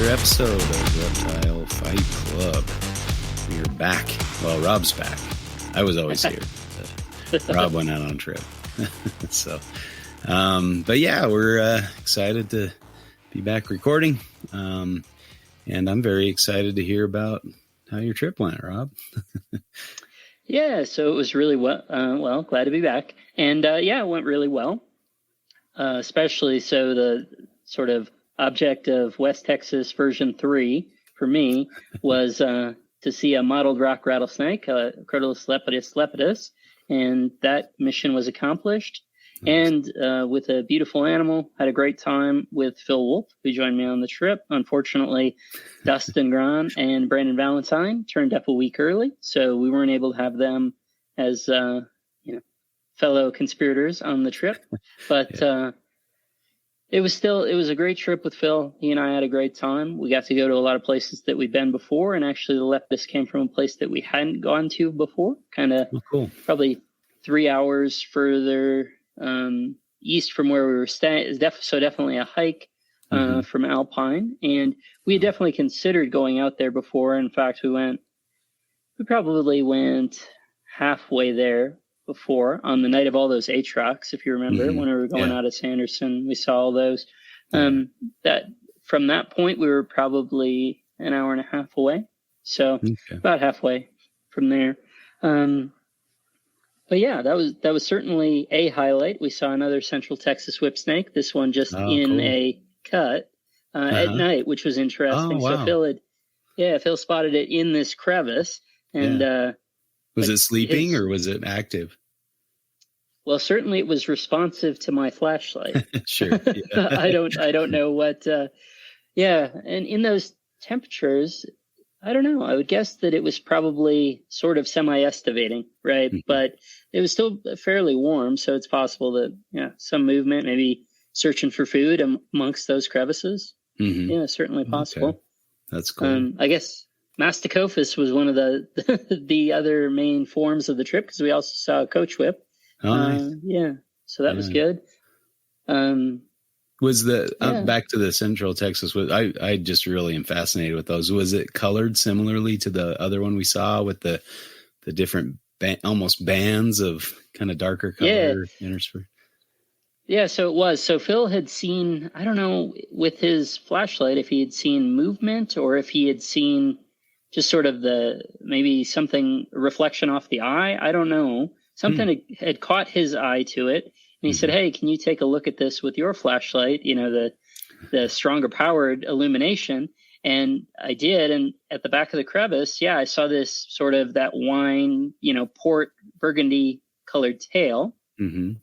another episode of Reptile Fight Club. We are back. Well, Rob's back. I was always here. Rob went out on a trip. But yeah, we're excited to be back recording. And I'm very excited to hear about how your trip went, Rob. Yeah, so it was really well, glad to be back. And yeah, it went really well. Especially so the sort of object of West Texas version 3 for me was to see a mottled rock rattlesnake, Crotalus lepidus, and that mission was accomplished. Nice. And with a beautiful animal, had a great time with Phil Wolf, who joined me on the trip. Unfortunately, Dustin Grahn and Brandon Valentine turned up a week early, so we weren't able to have them as fellow conspirators on the trip. But yeah. It was a great trip with Phil. He and I had a great time. We got to go to a lot of places that we've been before, and actually the lepidus came from a place that we hadn't gone to before, kind of cool. Probably 3 hours further east from where we were staying. It's definitely a hike from Alpine, and we had definitely considered going out there before. In fact, we probably went halfway there before on the night of all those H-Rocks, if you remember, when we were going out of Sanderson, we saw all those. That from that point, we were probably an hour and a half away. So about halfway from there. But yeah, that was certainly a highlight. We saw another Central Texas whip snake, this one just in a cut at night, which was interesting. So Phil spotted it in this crevice. And was it sleeping or was it active? Well, certainly it was responsive to my flashlight. Sure. Yeah. I don't know what. And in those temperatures, I don't know. I would guess that it was probably sort of semi-estivating, right? Mm-hmm. But it was still fairly warm, so it's possible that some movement, maybe searching for food amongst those crevices. Mm-hmm. Yeah, certainly possible. Okay. That's cool. I guess Masticophis was one of the other main forms of the trip, because we also saw a coach whip. Nice. So that was good. Was back to the Central Texas? I just really am fascinated with those. Was it colored similarly to the other one we saw with the different almost bands of kind of darker color interspersed? Yeah, so it was. So Phil had seen, I don't know, with his flashlight, if he had seen movement or if he had seen just sort of maybe something, reflection off the eye. I don't know. Something had caught his eye to it. And he said, hey, can you take a look at this with your flashlight? The stronger powered illumination. And I did. And at the back of the crevice, I saw this sort of that wine, port burgundy colored tail. Mm-hmm.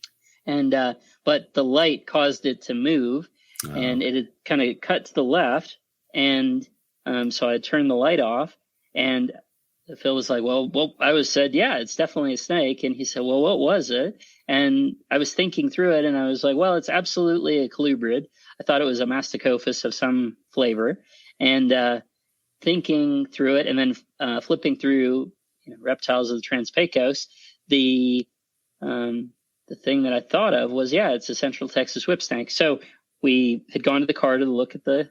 And, but the light caused it to move and it had kind of cut to the left. And, so I turned the light off, and Phil was like, well, I said, it's definitely a snake. And he said, well, what was it? And I was thinking through it, and I was like, well, it's absolutely a colubrid. I thought it was a Masticophis of some flavor. And thinking through it, and then flipping through reptiles of the Trans-Pecos, the thing that I thought of was, it's a Central Texas whip snake. So we had gone to the car to look at the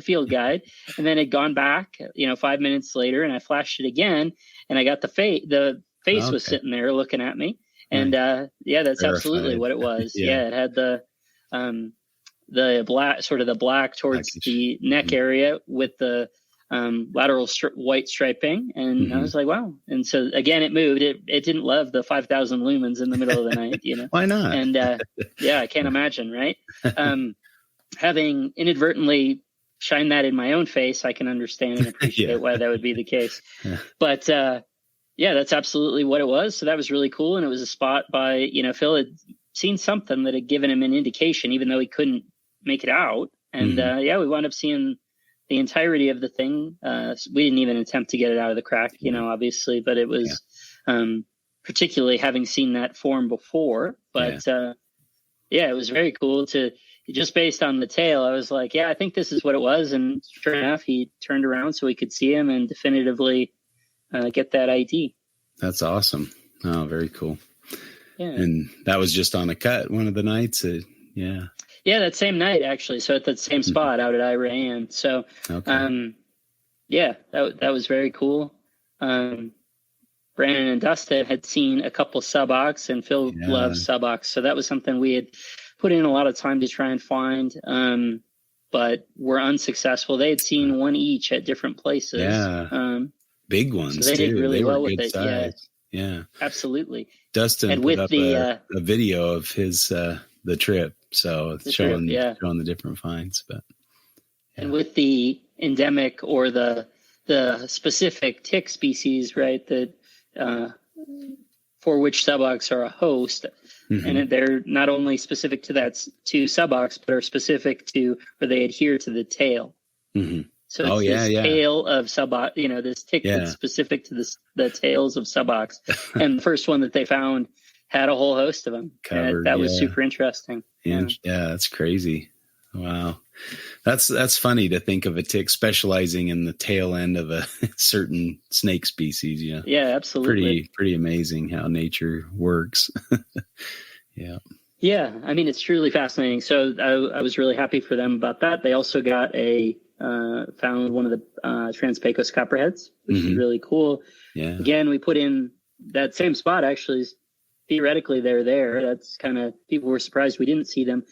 field guide, and then had gone back, 5 minutes later, and I flashed it again, and I got the face was sitting there looking at me. And that's verified. Absolutely what it was. It had the black, sort of the black towards the neck area with the lateral white striping. And I was like, wow. And so again, it moved. It didn't love the 5,000 lumens in the middle of the night, Why not? And I can't imagine, right? Having inadvertently shined that in my own face, I can understand and appreciate why that would be the case. But that's absolutely what it was. So that was really cool. And it was a spot by, Phil had seen something that had given him an indication, even though he couldn't make it out. And we wound up seeing the entirety of the thing. We didn't even attempt to get it out of the crack, obviously, but it was particularly having seen that form before. But it was very cool to, just based on the tail, I was like, I think this is what it was. And sure enough, he turned around so we could see him and definitively get that ID. That's awesome. Oh, very cool. Yeah. And that was just on a cut one of the nights. Yeah, that same night actually. So at that same spot out at Ira Ann. So, Okay. yeah, that was very cool. Brandon and Dustin had seen a couple subocs, and Phil loves subocs, so that was something we had put in a lot of time to try and find, but were unsuccessful. They had seen one each at different places. Yeah, big ones. So they did really well with it. Size. Yeah, absolutely. Dustin and put up a video of his the trip, so it's showing the different finds. But and with the endemic or the specific tick species, right, that for which subocs are a host, and they're not only specific to subocs, but are specific to where they adhere to the tail. So it's this tail of suboc, this tick that's specific to the tails of subocs. And the first one that they found had a whole host of them. Covered, that was super interesting. Yeah, that's crazy. Wow. That's funny to think of a tick specializing in the tail end of a certain snake species. Yeah, absolutely. Pretty amazing how nature works. Yeah. I mean, it's truly fascinating. So I was really happy for them about that. They also got found one of the Trans-Pecos copperheads, which is really cool. Yeah. Again, we put in that same spot. Actually, theoretically, they're there. That's kind of, people were surprised we didn't see them.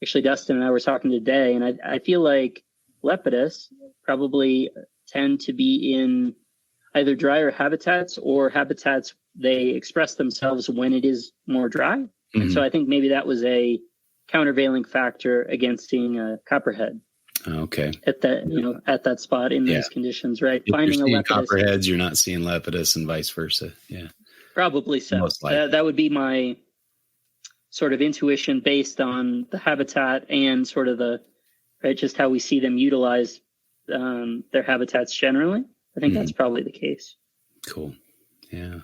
Actually, Dustin and I were talking today, and I feel like Lepidus probably tend to be in either drier habitats or habitats they express themselves when it is more dry. And so I think maybe that was a countervailing factor against seeing a copperhead. Okay. At that, at that spot in those conditions, right? If finding you're seeing a Lepidus, copperheads, you're not seeing Lepidus, and vice versa. Yeah. Probably so. Most likely. That would be my sort of intuition based on the habitat and sort of just how we see them utilize their habitats generally. I think that's probably the case. Cool. Yeah.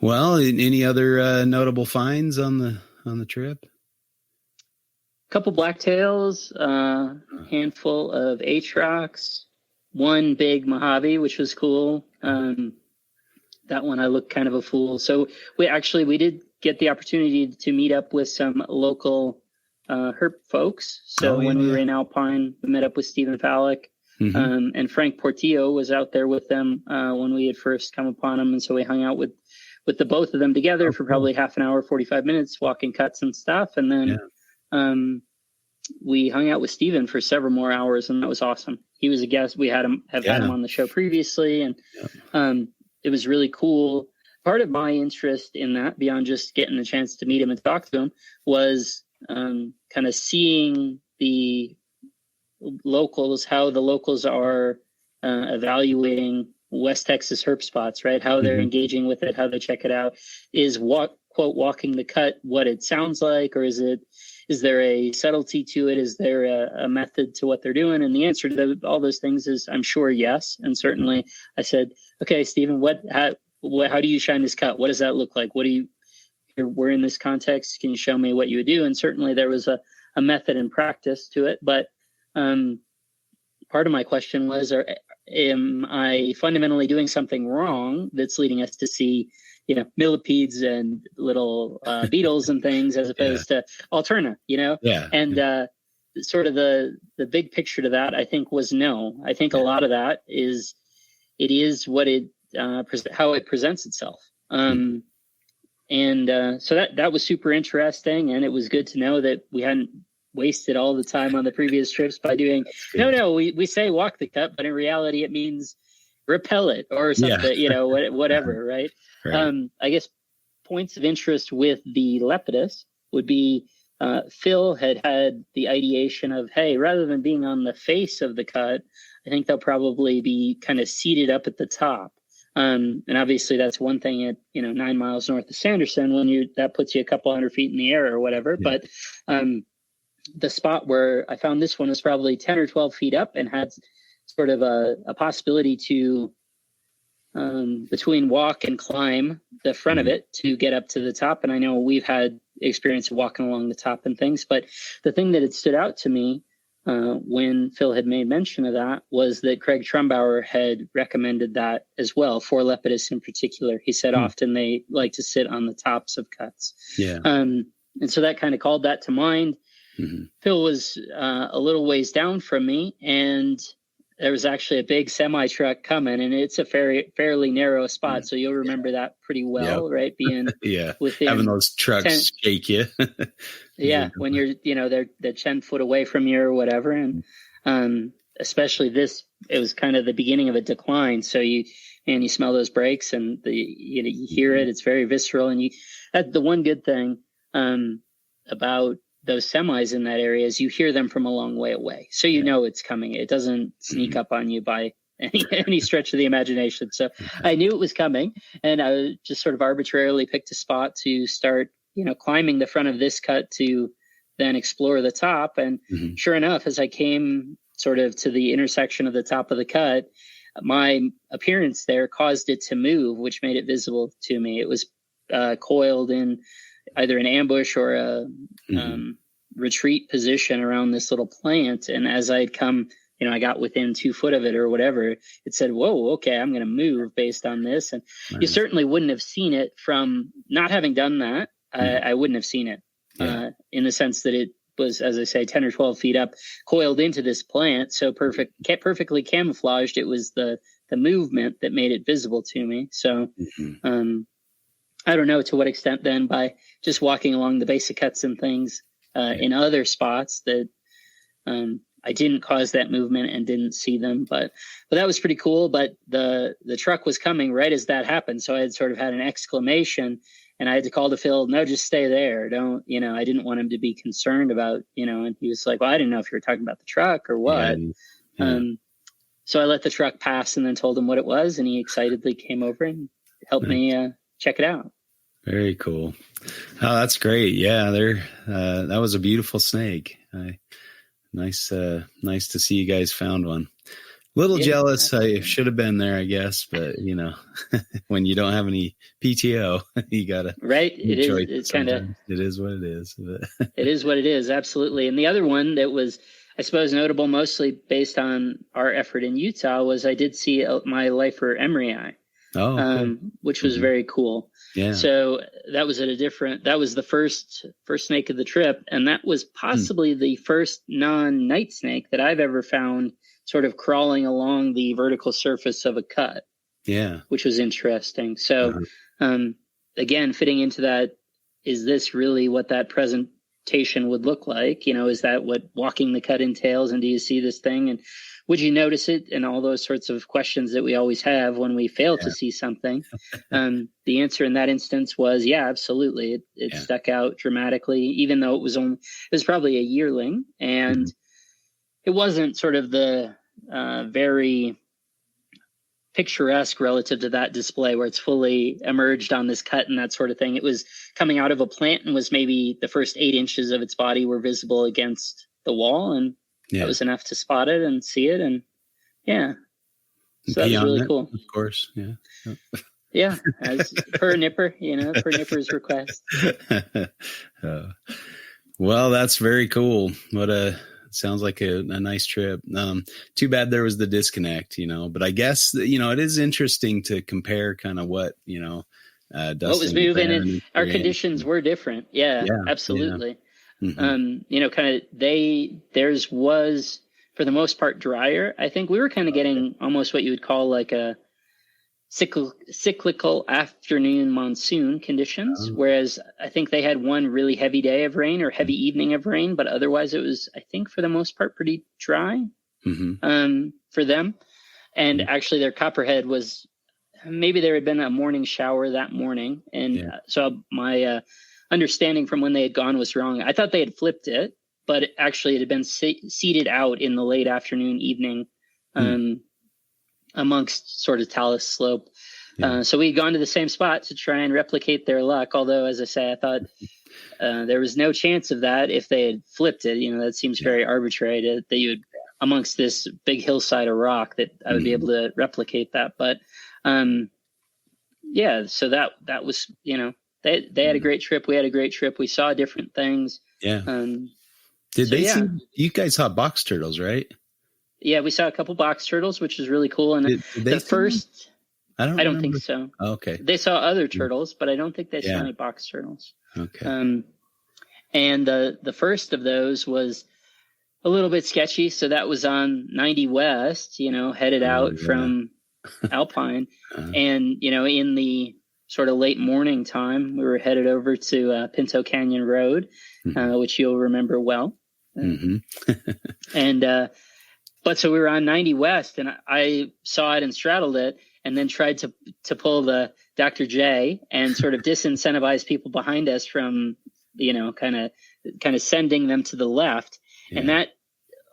Well, any other notable finds on the trip? Couple blacktails, handful of H-rocks, one big Mojave, which was cool. That one I looked kind of a fool. So we did get the opportunity to meet up with some local herp folks. So when we were in Alpine, we met up with Stephen Fallick, and Frank Portillo was out there with them when we had first come upon them. And so we hung out with the both of them together for probably half an hour, 45 minutes, walking cuts and stuff. And then we hung out with Stephen for several more hours, and that was awesome. He was a guest. We had him had him on the show previously, and it was really cool. Part of my interest in that, beyond just getting a chance to meet him and talk to him, was kind of seeing the locals, how the locals are evaluating West Texas herp spots, right? How they're engaging with it, how they check it out. Is quote walking the cut what it sounds like, or is there a subtlety to it? Is there a method to what they're doing? And the answer to all those things is, I'm sure, yes. And certainly I said, okay, Stephen, how do you shine this cut? What does that look like? We're in this context. Can you show me what you would do? And certainly there was a method and practice to it. But part of my question was, am I fundamentally doing something wrong that's leading us to see, millipedes and little beetles and things as opposed to Alterna, And sort of the big picture to that, I think, was no. I think a lot of that is what it how it presents itself. And so that was super interesting, and it was good to know that we hadn't wasted all the time on the previous trips by doing we say walk the cut, but in reality it means repel it or something, whatever, right? I guess points of interest with the Lepidus would be Phil had the ideation of, hey, rather than being on the face of the cut, I think they'll probably be kind of seated up at the top. And obviously that's one thing at 9 miles north of Sanderson, that puts you a couple hundred feet in the air or whatever. But the spot where I found this one was probably 10 or 12 feet up and had sort of a possibility to between walk and climb the front of it to get up to the top. And I know we've had experience of walking along the top and things, but the thing that had stood out to me when Phil had made mention of that was that Craig Trumbauer had recommended that as well for Lepidus in particular. He said often they like to sit on the tops of cuts. And so that kind of called that to mind. Phil was a little ways down from me, and there was actually a big semi truck coming, and it's a fairly narrow spot. So you'll remember that pretty well, right? Being within having those trucks shake you. When you're, they're 10 foot away from you or whatever. And especially it was kind of the beginning of a decline. So you smell those brakes, and you hear it. It's very visceral. And that's the one good thing about those semis in that area is you hear them from a long way away. So know it's coming. It doesn't sneak up on you by any stretch of the imagination. So I knew it was coming, and I just sort of arbitrarily picked a spot to start, climbing the front of this cut to then explore the top. And sure enough, as I came sort of to the intersection of the top of the cut, my appearance there caused it to move, which made it visible to me. It was coiled in either an ambush or a retreat position around this little plant. And as I'd come, I got within 2 foot of it or whatever, it said, whoa, okay, I'm going to move based on this. And you certainly wouldn't have seen it from not having done that. I wouldn't have seen it in the sense that it was, as I say, 10 or 12 feet up, coiled into this plant. So perfectly camouflaged. It was the movement that made it visible to me. So, I don't know to what extent then by just walking along the basic cuts and things in other spots that I didn't cause that movement and didn't see them, but that was pretty cool. But the truck was coming right as that happened. So I had sort of had an exclamation, and I had to call to Phil, no, just stay there. Don't, I didn't want him to be concerned about, and he was like, well, I didn't know if you were talking about the truck or what. So I let the truck pass and then told him what it was, and he excitedly came over and helped me check it out. Very cool. Oh, that's great. Yeah, that was a beautiful snake. Nice to see you guys found one. Little jealous. I should have been there, I guess, but when you don't have any PTO, you gotta It's kind of, it is what it is. It is what it is. Absolutely. And the other one that was, I suppose, notable mostly based on our effort in Utah was I did see my lifer emery, which was very cool. Yeah. So that was that was the first snake of the trip. And that was possibly the first non-night snake that I've ever found sort of crawling along the vertical surface of a cut. Yeah. Which was interesting. So, again, fitting into that, is this really what that presentation would look like? Is that what walking the cut entails? And do you see this thing? And would you notice it? And all those sorts of questions that we always have when we fail to see something. The answer in that instance was, yeah, absolutely. It stuck out dramatically, even though it was probably a yearling, and it wasn't sort of the very picturesque relative to that display where it's fully emerged on this cut and that sort of thing. It was coming out of a plant and was maybe the first 8 inches of its body were visible against the wall, and that was enough to spot it and see it. And so that was really cool. Of course. Yeah. As per Nipper, per Nipper's request. Well, that's very cool. Sounds like a nice trip. Too bad there was the disconnect, but I guess, it is interesting to compare kind of what, what was moving, and our conditions were different. Yeah, absolutely. Yeah. Theirs was for the most part drier. I think we were kind of getting almost what you would call like a cyclical afternoon monsoon conditions, whereas I think they had one really heavy day of rain or heavy evening of rain, but otherwise it was, I think, for the most part pretty dry for them. And actually their copperhead was, maybe there had been a morning shower that morning, and so my understanding from when they had gone was wrong. I thought they had flipped it, but actually it had been seeded out in the late afternoon, evening, amongst sort of talus slope. So we had gone to the same spot to try and replicate their luck. Although, as I say, I thought there was no chance of that if they had flipped it. That seems very arbitrary that you would, amongst this big hillside of rock, that I would be able to replicate that. But so that was, they had a great trip. We had a great trip. We saw different things. Yeah. Did they see, you guys saw box turtles, right? Yeah, we saw a couple box turtles, which is really cool. And did the first, I don't think so. Oh, okay. They saw other turtles, but I don't think they saw any box turtles. Okay. And the first of those was a little bit sketchy. So that was on 90 West, headed out from Alpine. And, in the sort of late morning time, we were headed over to Pinto Canyon Road, which you'll remember well. And but so we were on 90 West, and I saw it and straddled it, and then tried to pull the Dr. J and sort of disincentivize people behind us from, kind of sending them to the left. Yeah. And that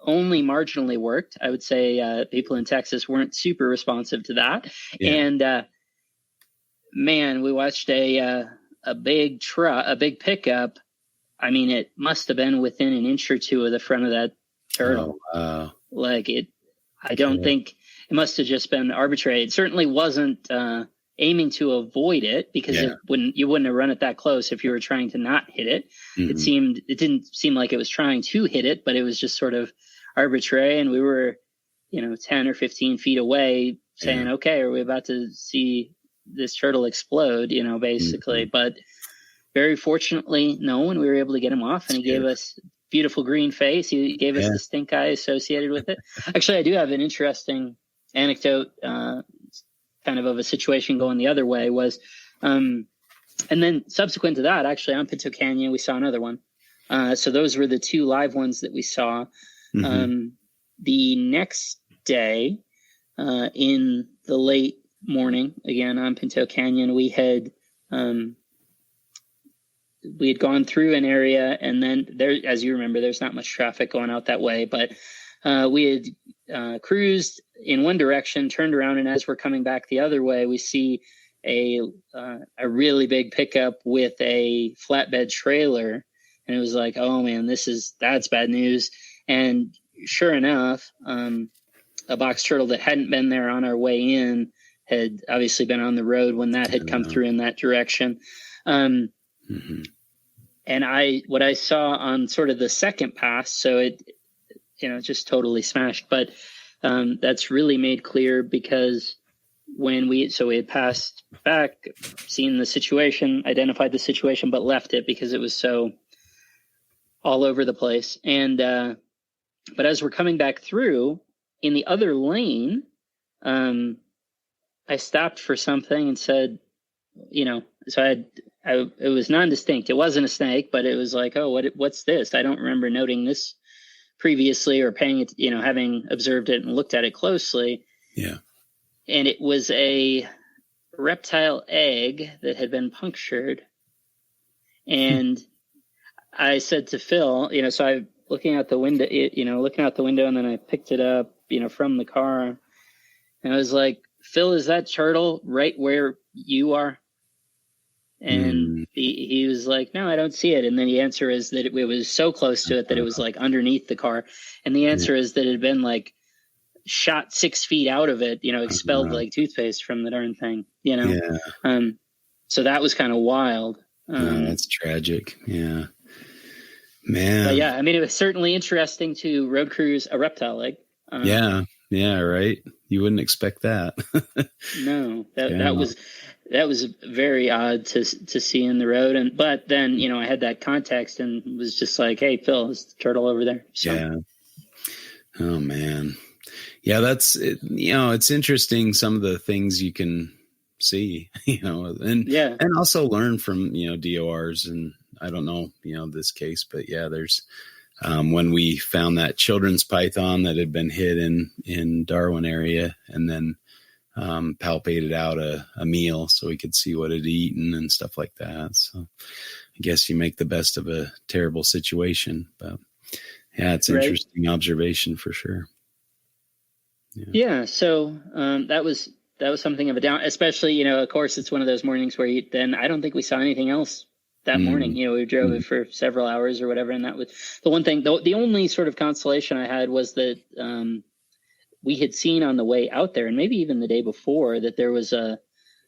only marginally worked. I would say people in Texas weren't super responsive to that. Yeah. And man, we watched a big truck, a big pickup. I mean, it must have been within an inch or two of the front of that turtle. Oh, wow. Like I don't think it must have just been arbitrary. It certainly wasn't aiming to avoid it, because you wouldn't have run it that close if you were trying to not hit it. It didn't seem like it was trying to hit it, but it was just sort of arbitrary. And we were, 10 or 15 feet away saying, okay, are we about to see this turtle explode, basically. But very fortunately, no, and we were able to get him off, and he gave us beautiful green face. He gave us the stink eye associated with it. Actually, I do have an interesting anecdote, kind of a situation going the other way was, and then subsequent to that, actually on Pinto Canyon, we saw another one. So those were the two live ones that we saw. The next day, in the late morning, again on Pinto Canyon, we had gone through an area, and then there, as you remember, there's not much traffic going out that way, but we had cruised in one direction, turned around, and as we're coming back the other way, we see a really big pickup with a flatbed trailer, and it was like, oh man, that's bad news. And sure enough, a box turtle that hadn't been there on our way in had obviously been on the road when that had come through in that direction. And what I saw on sort of the second pass, so it, just totally smashed, but that's really made clear because when we had passed back, seen the situation, identified the situation, but left it because it was so all over the place. And, but as we're coming back through in the other lane, I stopped for something and said, so it was non-distinct. It wasn't a snake, but it was like, oh, what's this? I don't remember noting this previously or paying it, having observed it and looked at it closely. Yeah. And it was a reptile egg that had been punctured. And I said to Phil, so I looking out the window, and then I picked it up, from the car, and I was like, Phil, is that turtle right where you are? And he was like, no, I don't see it. And then the answer is that it was so close to it that it was like underneath the car. And the answer is that it had been like shot 6 feet out of it, expelled like toothpaste from the darn thing, so that was kind of wild. That's tragic. Yeah, man. But yeah, I mean, it was certainly interesting to road cruise a reptile egg. Yeah, right. You wouldn't expect that. No, that was very odd to see in the road. But then, I had that context and was just like, hey, Phil, there's the turtle over there. So. Yeah. Oh man. Yeah, that's it. It's interesting. Some of the things you can see, and also learn from, DORs, and I don't know, this case, but yeah, there's, when we found that children's python that had been hit in Darwin area, and then palpated out a meal so we could see what it had eaten and stuff like that. So I guess you make the best of a terrible situation, but yeah, it's an interesting observation for sure. Yeah. So that was something of a down, especially, of course, it's one of those mornings where I don't think we saw anything else that morning. We drove it for several hours or whatever. And that was the one thing, the only sort of consolation I had was that we had seen on the way out there, and maybe even the day before, that there was a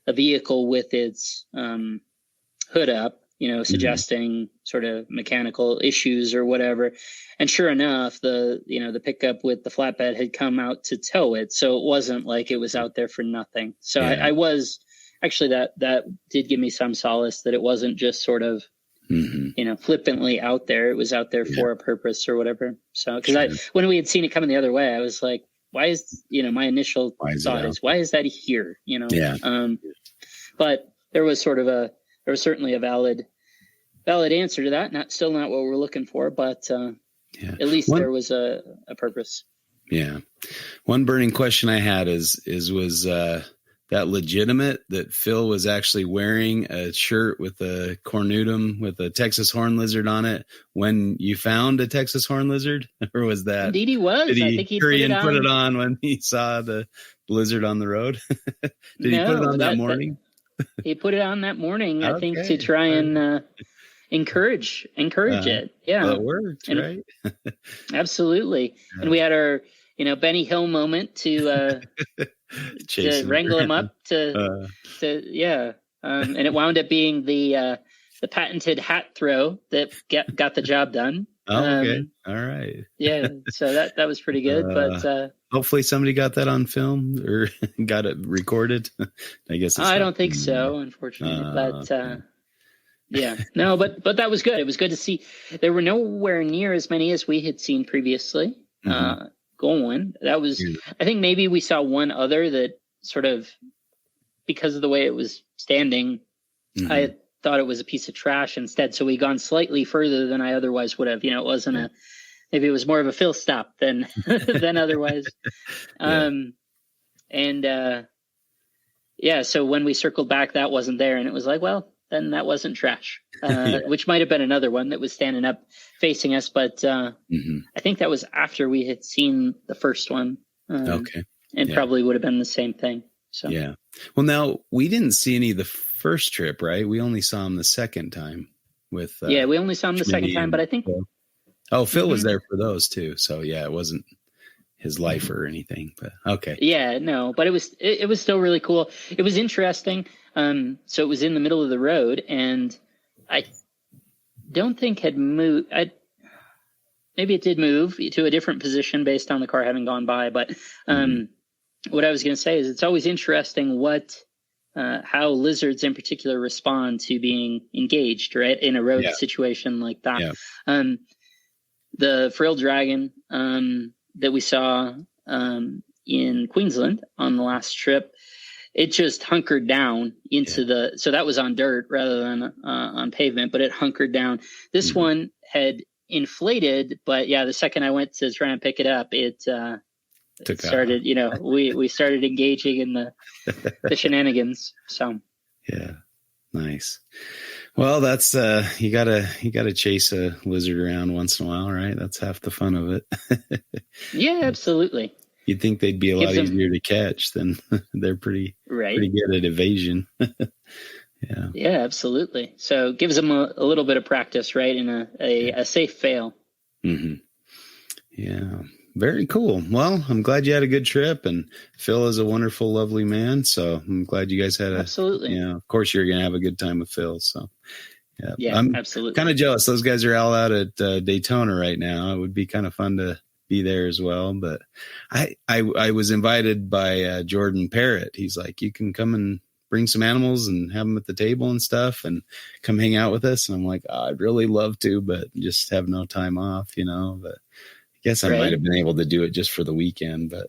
vehicle with its hood up, suggesting sort of mechanical issues or whatever. And sure enough, the pickup with the flatbed had come out to tow it. So it wasn't like it was out there for nothing. So I was actually, that did give me some solace that it wasn't just sort of flippantly out there. It was out there for a purpose or whatever. So, because when we had seen it coming the other way, I was like, why is, my initial thought is, why is that here? But there was certainly a valid answer to that. Still not what we're looking for, but at least there was a purpose. Yeah. One burning question I had was that legitimate that Phil was actually wearing a shirt with a cornutum with a Texas horn lizard on it when you found a Texas horn lizard? Or was that? Indeed he was. Did he I think he hurry and put it on when he saw the lizard on the road? Did he put it on that morning? He put it on that morning, I think, to try and encourage it. Yeah. Well, it worked, right? Absolutely. Yeah. And we had our, Benny Hill moment to wrangle him up and it wound up being the patented hat throw that got the job done. Oh, okay. All right. Yeah. So that was pretty good, but hopefully somebody got that on film or got it recorded. I guess. I don't think so, unfortunately, but yeah, no, but that was good. It was good to see. There were nowhere near as many as we had seen previously. Going. That was, I think maybe we saw one other that sort of, because of the way it was standing, I thought it was a piece of trash instead. So we gone slightly further than I otherwise would have. It wasn't maybe it was more of a fill stop than otherwise. So when we circled back, that wasn't there, and it was like, well, then that wasn't trash, which might have been another one that was standing up facing us. But I think that was after we had seen the first one. And probably would have been the same thing. So yeah. Well, now we didn't see any of the first trip, right? We only saw him the second time with. We only saw him the second time, but I think. Phil was there for those too. So yeah, it wasn't his life or anything, but okay. Yeah, no, but it was still really cool. It was interesting. So it was in the middle of the road, and I don't think had moved. Maybe it did move to a different position based on the car having gone by. But what I was going to say is it's always interesting how lizards in particular respond to being engaged, right, in a road situation like that. Yeah. The frill dragon that we saw in Queensland on the last trip, it just hunkered down into so that was on dirt rather than on pavement, but it hunkered down. This one had inflated, but the second I went to try and pick it up, it started, we started engaging in the shenanigans. So yeah, nice. Well, that's you gotta chase a lizard around once in a while, right? That's half the fun of it. Yeah, absolutely. You'd think they'd be a lot easier to catch than they're pretty good at evasion. Yeah, absolutely. So it gives them a little bit of practice, right, in a safe fail. Yeah, very cool. Well, I'm glad you had a good trip, and Phil is a wonderful, lovely man. So I'm glad you guys had absolutely. Of course, you're going to have a good time with Phil. So yeah, I'm absolutely kind of jealous. Those guys are all out at Daytona right now. It would be kind of fun to be there as well. But I was invited by Jordan Parrott. He's like, you can come and bring some animals and have them at the table and stuff and come hang out with us. And I'm like, I'd really love to, but just have no time off, but I guess I might have been able to do it just for the weekend, but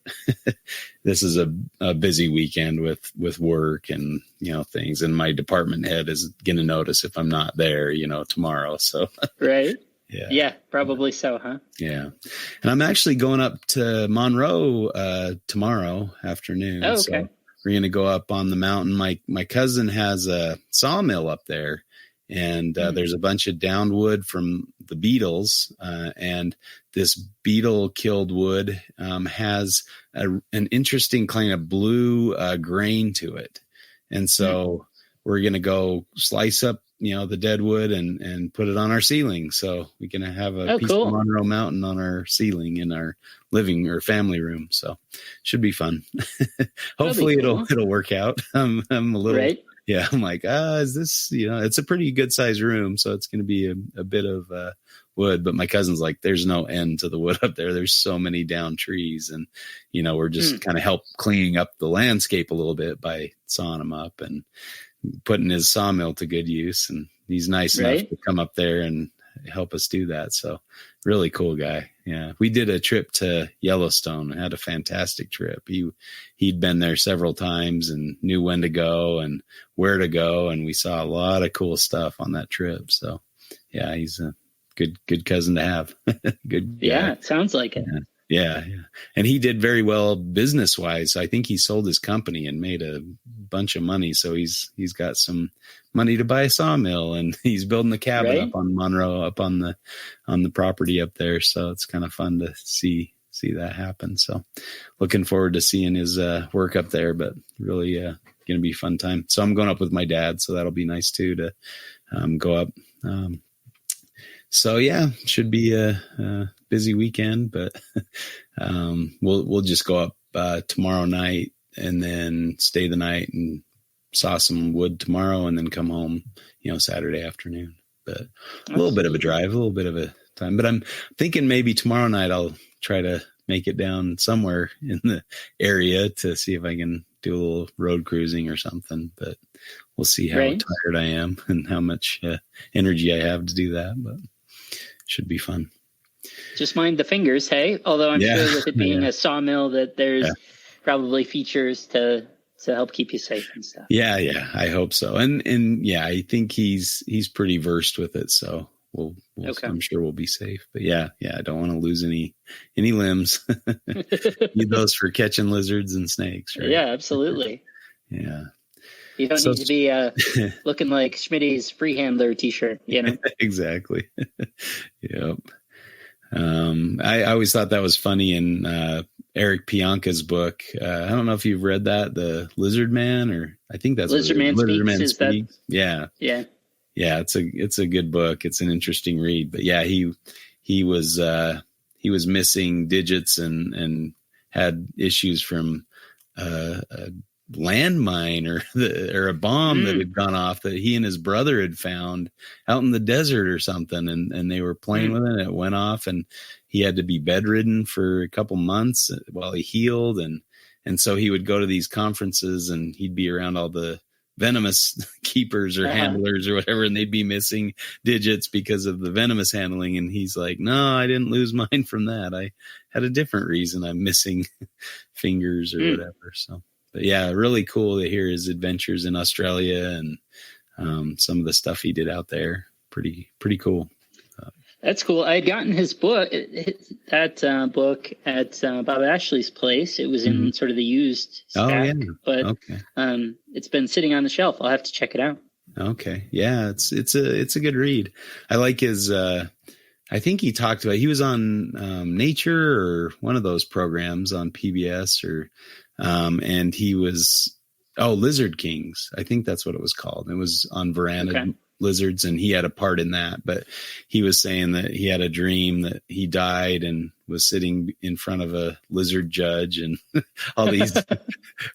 this is a busy weekend with work and, things. And my department head is going to notice if I'm not there, tomorrow. So, right. Yeah, probably so, huh? Yeah. And I'm actually going up to Monroe tomorrow afternoon. Oh, okay. So we're going to go up on the mountain. My cousin has a sawmill up there, and there's a bunch of downed wood from the beetles. And this beetle killed wood has an interesting kind of blue grain to it. And so we're going to go slice up, the dead wood and put it on our ceiling. So we can have a piece of Monroe Mountain on our ceiling in our living or family room. So should be fun. Hopefully it'll work out. I'm a little, I'm like, is this, it's a pretty good size room. So it's going to be a bit of wood, but my cousin's like, there's no end to the wood up there. There's so many down trees, and, we're just kind of help cleaning up the landscape a little bit by sawing them up and putting his sawmill to good use. And, he's nice enough to come up there and help us do that. So really cool guy. Yeah. We did a trip to Yellowstone and had a fantastic trip. He'd been there several times and knew when to go and where to go. And we saw a lot of cool stuff on that trip. So yeah, he's a good cousin to have. Good guy. Yeah. It sounds like it. Yeah. And he did very well business wise. I think he sold his company and made a bunch of money. So he's got some money to buy a sawmill, and he's building a cabin up on Monroe, up on the property up there. So it's kind of fun to see that happen. So looking forward to seeing his work up there, but really going to be a fun time. So I'm going up with my dad. So that'll be nice too, to go up. So yeah, should be a busy weekend, but we'll just go up tomorrow night and then stay the night and saw some wood tomorrow and then come home, Saturday afternoon. But a little bit of a drive, a little bit of a time. But I'm thinking maybe tomorrow night I'll try to make it down somewhere in the area to see if I can do a little road cruising or something. But we'll see how tired I am and how much energy I have to do that. But should be fun. Just mind the fingers, hey? Although I'm sure with it being a sawmill that there's probably features to help keep you safe and stuff. Yeah, I hope so. And I think he's pretty versed with it, so we'll I'm sure we'll be safe. But yeah, I don't want to lose any limbs. Need those for catching lizards and snakes, right? Yeah, absolutely. Yeah. You don't need to be looking like Schmitty's free handler t-shirt, Exactly. Yep. I always thought that was funny in Eric Pianka's book. I don't know if you've read that, The Lizard Man, or I think that's Lizard Man Speaks. Yeah. It's a good book. It's an interesting read. But yeah, he was missing digits and had issues from a landmine or a bomb that had gone off that he and his brother had found out in the desert or something, and they were playing with it and it went off, and he had to be bedridden for a couple months while he healed, and so he would go to these conferences and he'd be around all the venomous keepers or handlers or whatever, and they'd be missing digits because of the venomous handling, and he's like, no, I didn't lose mine from that. I had a different reason I'm missing fingers or whatever. So but yeah, really cool to hear his adventures in Australia and some of the stuff he did out there. Pretty cool. That's cool. I had gotten his book, that book at Bob Ashley's place. It was in sort of the used stack, but it's been sitting on the shelf. I'll have to check it out. Okay. Yeah, it's a good read. I like his, I think he talked about, he was on Nature or one of those programs on PBS and he was, Lizard Kings. I think that's what it was called. It was on Veranda lizards, and he had a part in that. But he was saying that he had a dream that he died and was sitting in front of a lizard judge and all these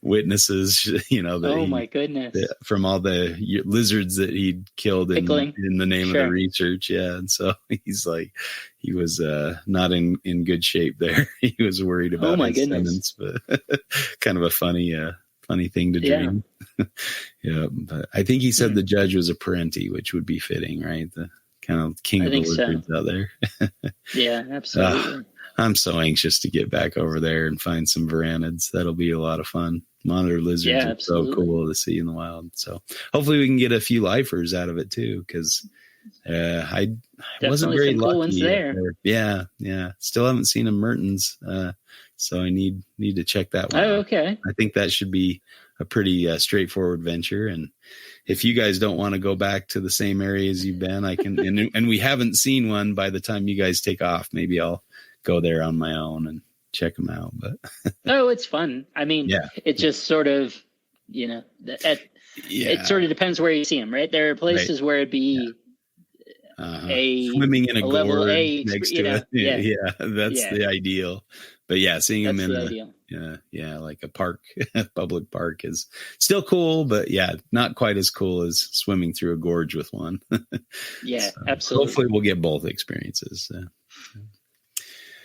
witnesses, my goodness, from all the lizards that he'd killed in the name of the research. Yeah. And so he's like, he was not in good shape there. He was worried about his sentence, but kind of a funny thing to dream. Yeah. But I think he said the judge was a Parenti, which would be fitting, right? The kind of king of the lizards out there. Yeah, absolutely. I'm so anxious to get back over there and find some Veranids. That'll be a lot of fun. Monitor lizards are so cool to see in the wild. So hopefully we can get a few lifers out of it too, because I wasn't very lucky. Cool ones there. Yeah. Still haven't seen a Mertens, so I need to check that one. Oh, okay. I think that should be a pretty straightforward venture. And if you guys don't want to go back to the same area as you've been, I can. and we haven't seen one by the time you guys take off. Maybe I'll go there on my own and check them out. But it's fun. I mean, it just sort of, it sort of depends where you see them, right? There are places where it'd be swimming in a gorge next to it. Yeah, that's the ideal. But seeing them in like a park, public park is still cool, but not quite as cool as swimming through a gorge with one. So absolutely. Hopefully we'll get both experiences.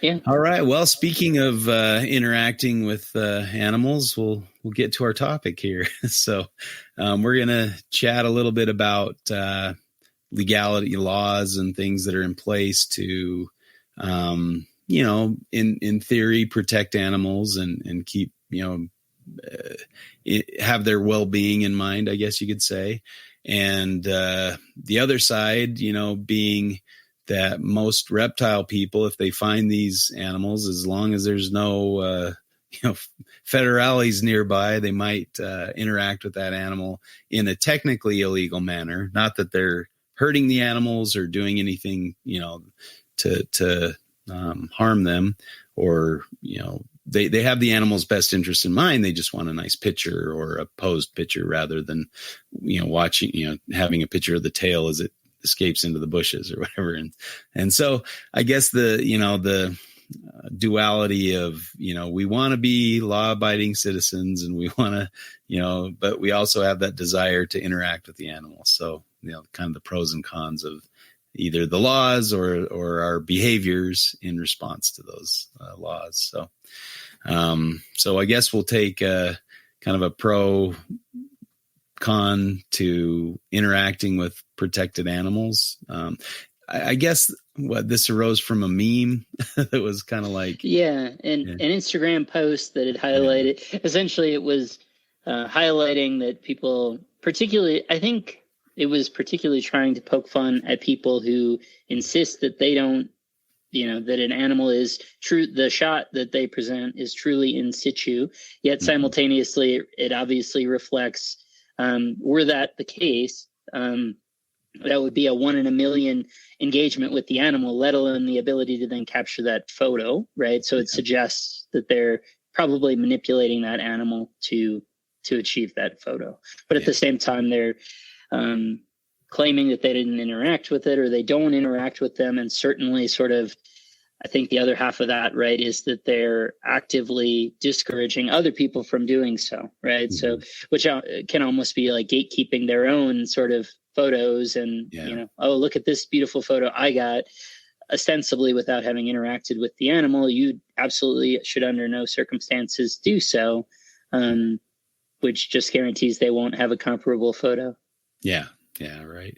Yeah. All right. Well, speaking of interacting with animals, we'll get to our topic here. So we're going to chat a little bit about legality laws and things that are in place to, you know, in theory, protect animals and keep, you know, have their well-being in mind, I guess you could say. And the other side, you know, being that most reptile people, if they find these animals, as long as there's no, you know, federales nearby, they might interact with that animal in a technically illegal manner. Not that they're hurting the animals or doing anything, you know, to harm them, or, you know, they have the animal's best interest in mind. They just want a nice picture or a posed picture rather than, you know, watching, you know, having a picture of the tail as it escapes into the bushes or whatever. And so I guess the, you know, the duality of, you know, we want to be law abiding citizens and we want to, you know, but we also have that desire to interact with the animal. So, you know, kind of the pros and cons of either the laws or our behaviors in response to those laws. So, so I guess we'll take kind of a pro con to interacting with protected animals. I guess what this arose from a meme that was kind of like, an Instagram post that had highlighted, essentially it was highlighting that people, particularly, I think it was particularly trying to poke fun at people who insist that they don't, you know, that an animal is true, the shot that they present is truly in situ, yet simultaneously it obviously reflects, were that the case, that would be a 1 in a million engagement with the animal, let alone the ability to then capture that photo, right? So it suggests that they're probably manipulating that animal to achieve that photo. But at the same time, they're claiming that they didn't interact with it or they don't interact with them. And certainly sort of, I think the other half of that, right, is that they're actively discouraging other people from doing so, right? So, which can almost be like gatekeeping their own sort of photos and, you know, oh, look at this beautiful photo I got, ostensibly without having interacted with the animal. You absolutely should under no circumstances do so, which just guarantees they won't have a comparable photo. Yeah. Yeah. Right.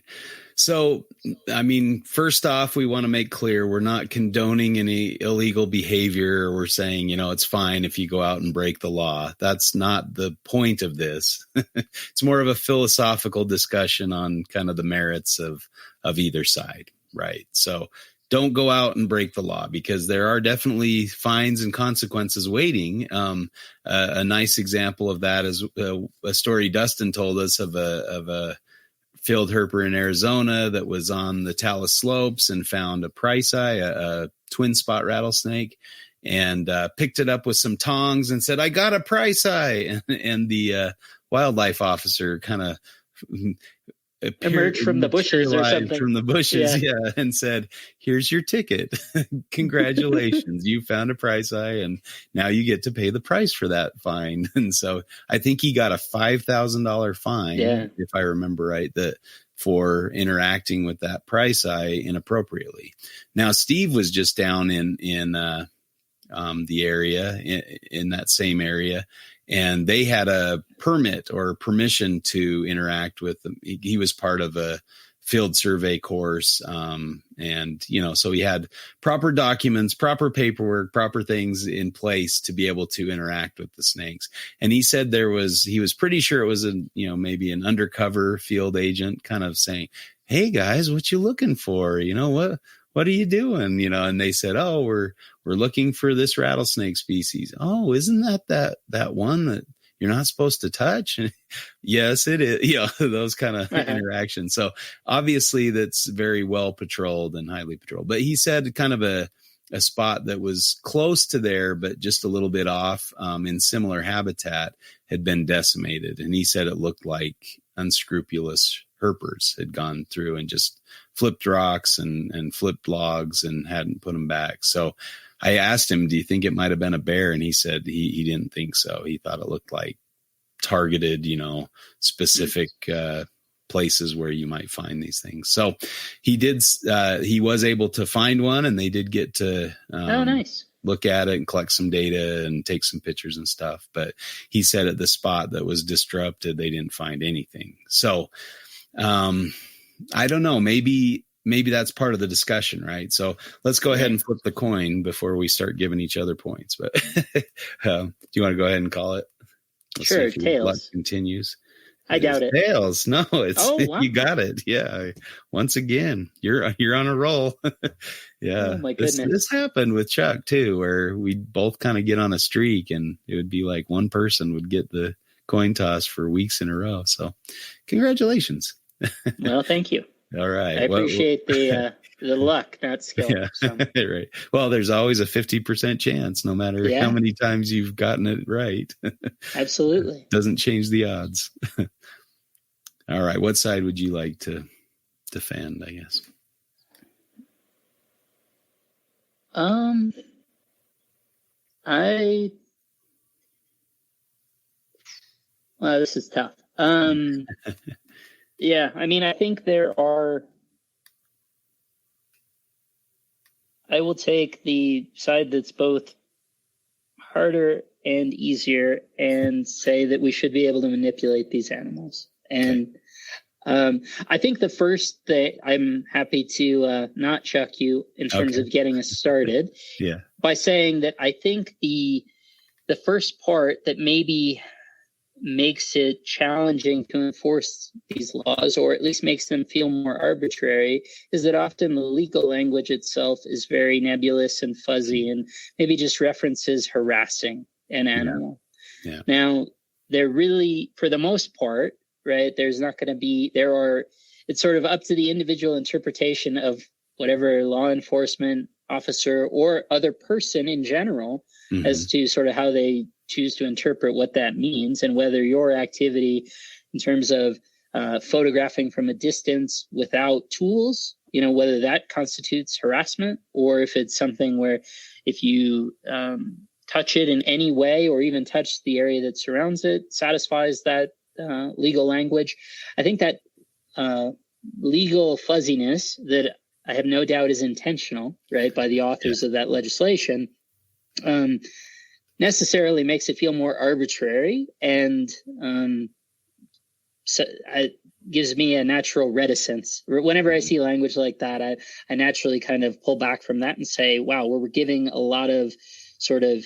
So, I mean, first off, we want to make clear we're not condoning any illegal behavior. We're saying, you know, it's fine if you go out and break the law. That's not the point of this. It's more of a philosophical discussion on kind of the merits of either side. Right. So don't go out and break the law because there are definitely fines and consequences waiting. A nice example of that is a story Dustin told us of a field herper in Arizona that was on the Talus slopes and found a price eye, a twin spot rattlesnake, and picked it up with some tongs and said, "I got a price eye." And the wildlife officer kind of emerged from the bushes or something. From the bushes, and said, "Here's your ticket. Congratulations, you found a price eye, and now you get to pay the price for that fine." And so I think he got a $5,000 fine, if I remember right, that for interacting with that price eye inappropriately. Now Steve was just down in the area, in that same area. And they had a permit or permission to interact with them. He was part of a field survey course. And, you know, so he had proper documents, proper paperwork, proper things in place to be able to interact with the snakes. And he said he was pretty sure it was maybe an undercover field agent kind of saying, "Hey guys, what you looking for? You know, what are you doing?" You know, and they said, "Oh, we're looking for this rattlesnake species." "Oh, isn't that one that you're not supposed to touch?" "Yes, it is." You know, those kind of interactions. So obviously that's very well patrolled and highly patrolled. But he said kind of a spot that was close to there, but just a little bit off in similar habitat had been decimated. And he said it looked like unscrupulous herpers had gone through and just flipped rocks and flipped logs and hadn't put them back. So I asked him, "Do you think it might have been a bear?" And he said he didn't think so. He thought it looked like targeted, specific places where you might find these things. So he was able to find one, and they did get to nice. Look at it and collect some data and take some pictures and stuff. But he said at the spot that was disrupted, they didn't find anything. So, I don't know. Maybe that's part of the discussion, right? So let's go ahead and flip the coin before we start giving each other points. But do you want to go ahead and call it? Let's sure, see if your luck continues. I doubt it. Tails. No, it's wow. You got it. Yeah. Once again, you're on a roll. Yeah. Oh my goodness. This happened with Chuck too, where we'd both kind of get on a streak and it would be like one person would get the coin toss for weeks in a row. So congratulations. Well, thank you. All right. I appreciate the luck, not skill. Yeah. So. Right. Well, there's always a 50% chance, no matter how many times you've gotten it right. Absolutely. Doesn't change the odds. All right. What side would you like to defend, I guess? Well, this is tough. Yeah, I mean, I think I will take the side that's both harder and easier and say that we should be able to manipulate these animals. And I think the first that I'm happy to not chuck you in terms of getting us started by saying that I think the first part that maybe makes it challenging to enforce these laws, or at least makes them feel more arbitrary, is that often the legal language itself is very nebulous and fuzzy and maybe just references harassing an animal. Yeah. Now, they're really, for the most part, right, it's sort of up to the individual interpretation of whatever law enforcement officer or other person in general as to sort of how they choose to interpret what that means, and whether your activity in terms of photographing from a distance without tools, whether that constitutes harassment, or if it's something where if you touch it in any way or even touch the area that surrounds it satisfies that legal language. I think that legal fuzziness that I have no doubt is intentional, right, by the authors of that legislation, necessarily makes it feel more arbitrary and gives me a natural reticence. Whenever I see language like that, I naturally kind of pull back from that and say, wow, we're giving a lot of sort of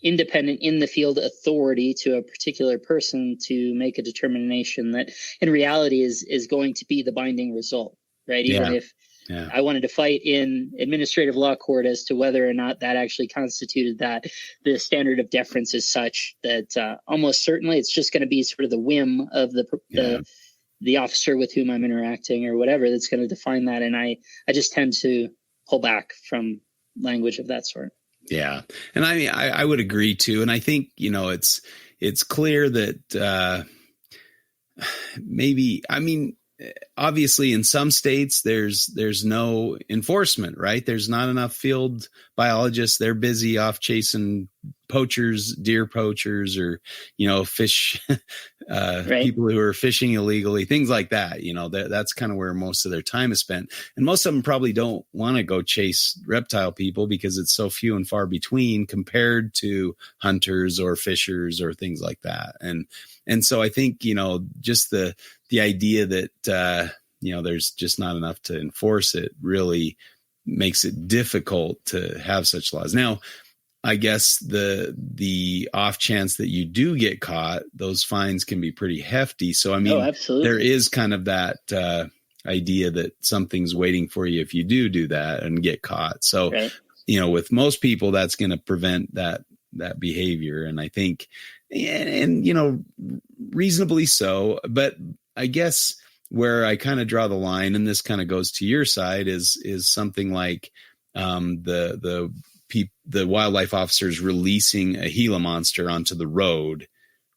independent in the field authority to a particular person to make a determination that in reality is going to be the binding result, right? Even if I wanted to fight in administrative law court as to whether or not that actually constituted that, the standard of deference is such that almost certainly it's just going to be sort of the whim of the officer with whom I'm interacting or whatever that's going to define that. And I just tend to pull back from language of that sort. Yeah. And I would agree too. And I think, it's clear that obviously in some states there's no enforcement, right? There's not enough field biologists. They're busy off chasing poachers, deer poachers, or, fish, people who are fishing illegally, things like that. That's kind of where most of their time is spent. And most of them probably don't want to go chase reptile people because it's so few and far between compared to hunters or fishers or things like that. And so I think, just the idea that, there's just not enough to enforce it really makes it difficult to have such laws. Now, I guess the off chance that you do get caught, those fines can be pretty hefty. So, absolutely. There is kind of that idea that something's waiting for you if you do that and get caught. So, with most people, that's going to prevent that behavior. And I think, and reasonably so. But I guess where I kind of draw the line, and this kind of goes to your side, is something like the wildlife officers releasing a Gila monster onto the road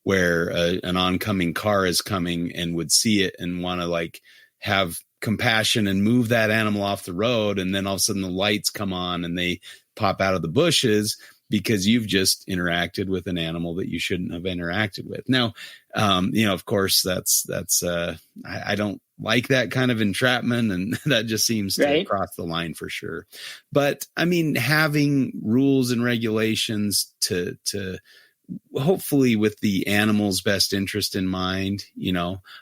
where an oncoming car is coming and would see it and want to have compassion and move that animal off the road. And then all of a sudden the lights come on and they pop out of the bushes because you've just interacted with an animal that you shouldn't have interacted with. Now, of course that's I don't like that kind of entrapment, and that just seems to cross the line for sure. But having rules and regulations to hopefully with the animal's best interest in mind,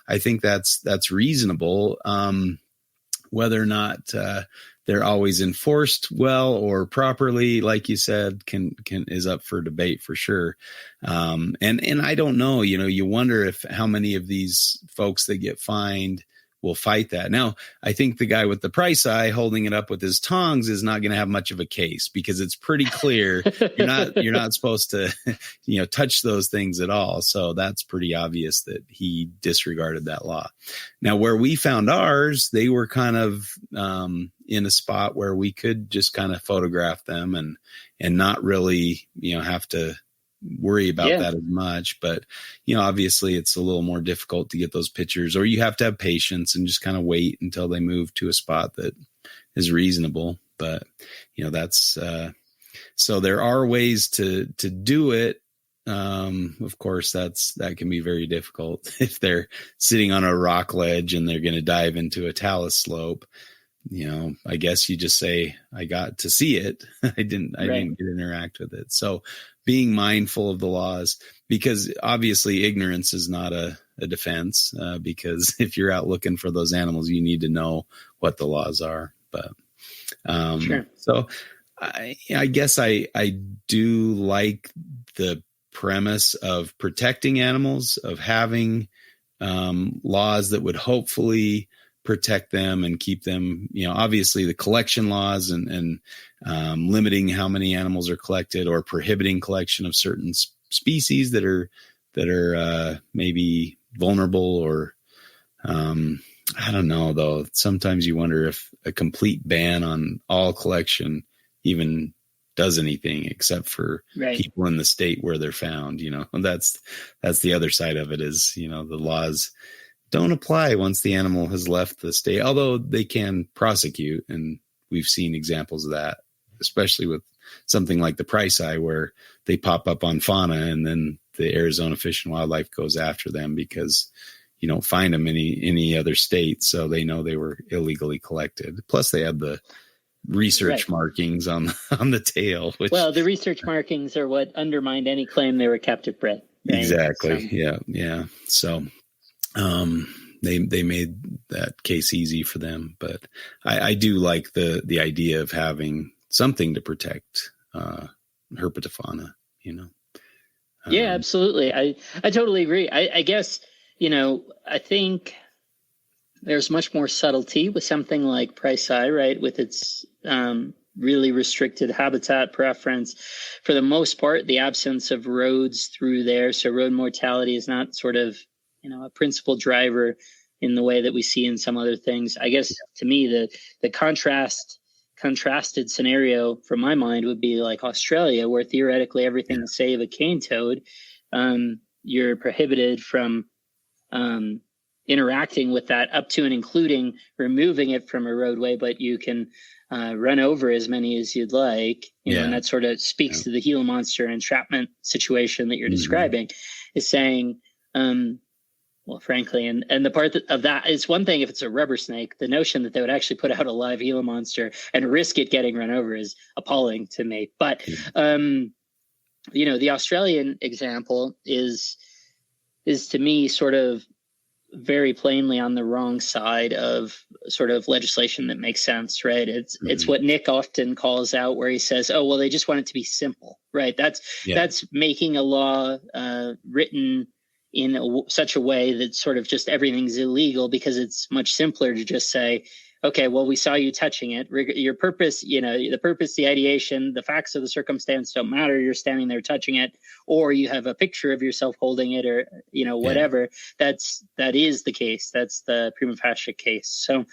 I think that's reasonable. whether or not they're always enforced well or properly, like you said, can is up for debate for sure. And I don't know, you wonder if how many of these folks that get fined will fight that. Now, I think the guy with the price eye holding it up with his tongs is not going to have much of a case, because it's pretty clear you're not supposed to, touch those things at all. So that's pretty obvious that he disregarded that law. Now, where we found ours, they were kind of in a spot where we could just kind of photograph them and not really, have to worry about that as much. But obviously it's a little more difficult to get those pictures, or you have to have patience and just kind of wait until they move to a spot that is reasonable. But that's so there are ways to do it. Of course that can be very difficult if they're sitting on a rock ledge and they're going to dive into a talus slope. I guess you just say, I got to see it. I didn't get to interact with it. So being mindful of the laws, because obviously ignorance is not a defense, because if you're out looking for those animals, you need to know what the laws are. But, sure. So I guess I do like the premise of protecting animals, of having, laws that would hopefully protect them and keep them, obviously the collection laws and limiting how many animals are collected, or prohibiting collection of certain species that are maybe vulnerable, or I don't know, though. Sometimes you wonder if a complete ban on all collection even does anything, except for people in the state where they're found. And that's the other side of it, is the laws don't apply once the animal has left the state, although they can prosecute. And we've seen examples of that, especially with something like the price eye, where they pop up on fauna and then the Arizona Fish and Wildlife goes after them because you don't find them in any other state. So they know they were illegally collected. Plus they have the research markings on the tail. The research markings are what undermined any claim they were captive bred. Right? Exactly. So. Yeah. So, they made that case easy for them, but I do like the idea of having something to protect, herpetofauna, Yeah, absolutely. I totally agree. I guess, I think there's much more subtlety with something like price eye, right? With its, really restricted habitat preference. For the most part, the absence of roads through there. So road mortality is not sort of, a principal driver in the way that we see in some other things. I guess to me, the contrasted scenario from my mind would be like Australia, where theoretically everything save a cane toad, you're prohibited from interacting with that up to and including removing it from a roadway, but you can run over as many as you'd like. And that sort of speaks to the Gila monster entrapment situation that you're describing, is saying, well, frankly, and the part of that is one thing if it's a rubber snake. The notion that they would actually put out a live Gila monster and risk it getting run over is appalling to me. But, the Australian example is to me sort of very plainly on the wrong side of sort of legislation that makes sense, right? It's what Nick often calls out, where he says, oh, well, they just want it to be simple, right? That's making a law written in such a way that sort of just everything's illegal, because it's much simpler to just say, okay, well, we saw you touching it. Your purpose, the purpose, the ideation, the facts of the circumstance don't matter. You're standing there touching it, or you have a picture of yourself holding it, or, whatever. That is the case. That's the prima facie case. So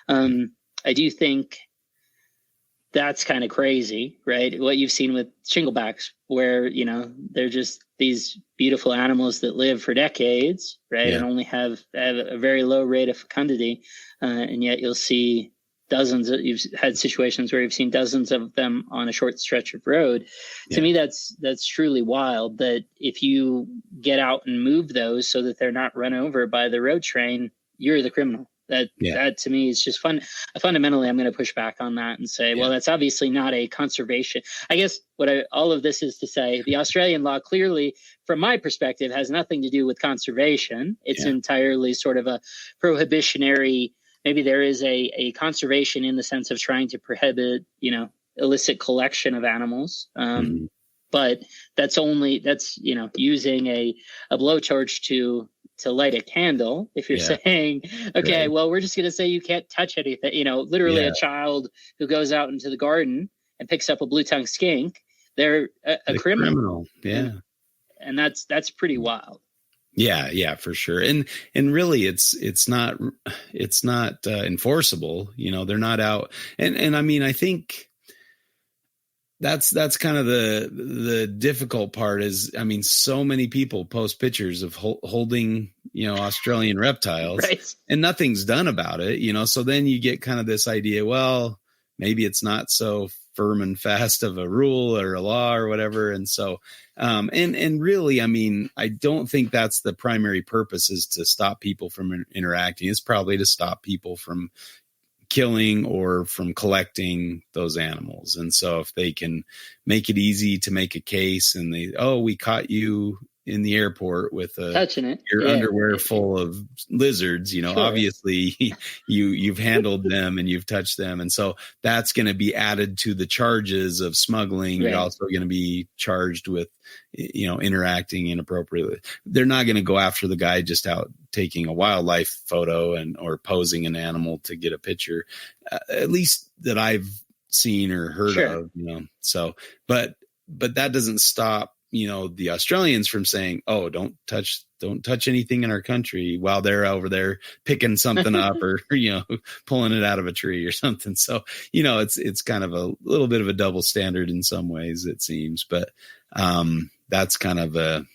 I do think that's kind of crazy, right? What you've seen with shinglebacks, where, they're just these beautiful animals that live for decades, right? And only have a very low rate of fecundity. And yet you'll see you've had situations where you've seen dozens of them on a short stretch of road. To me, that's truly wild, that if you get out and move those so that they're not run over by the road train, you're the criminal. That to me is just fun. Fundamentally, I'm going to push back on that and say, well, that's obviously not a conservation. I guess all of this is to say, the Australian law clearly, from my perspective, has nothing to do with conservation. It's entirely sort of a prohibitionary maybe there is a conservation in the sense of trying to prohibit, illicit collection of animals. But that's using a blowtorch to light a candle. If you're saying, okay, right. Well, we're just going to say you can't touch anything, literally a child who goes out into the garden and picks up a blue-tongued skink, they're a criminal. Yeah. And that's pretty wild. Yeah, for sure. And really it's not enforceable, they're not out. And I mean, I think that's kind of the difficult part is, I mean, so many people post pictures of holding, Australian reptiles, right. And nothing's done about it, so then you get kind of this idea, well, maybe it's not so firm and fast of a rule or a law or whatever. And so, and really, I mean, I don't think that's the primary purpose, is to stop people from interacting. It's probably to stop people from killing or from collecting those animals. And so if they can make it easy to make a case and we caught you in the airport with your underwear full of lizards, sure. Obviously you've handled them and you've touched them. And so that's going to be added to the charges of smuggling. Right. You're also going to be charged with, interacting inappropriately. They're not going to go after the guy just out taking a wildlife photo or posing an animal to get a picture, at least that I've seen or heard sure. of, so, but that doesn't stop, the Australians from saying, oh, don't touch anything in our country while they're over there picking something up or, pulling it out of a tree or something. So, it's kind of a little bit of a double standard in some ways, it seems, but, that's kind of a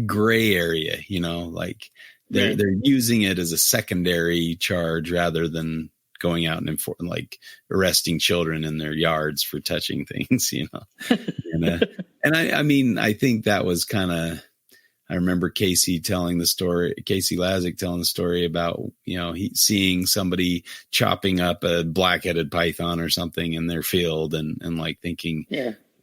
gray area, like they're using it as a secondary charge rather than going out and arresting children in their yards for touching things, And I mean, I think that was I remember Casey Lazick telling the story about, seeing somebody chopping up a black-headed python or something in their field and thinking,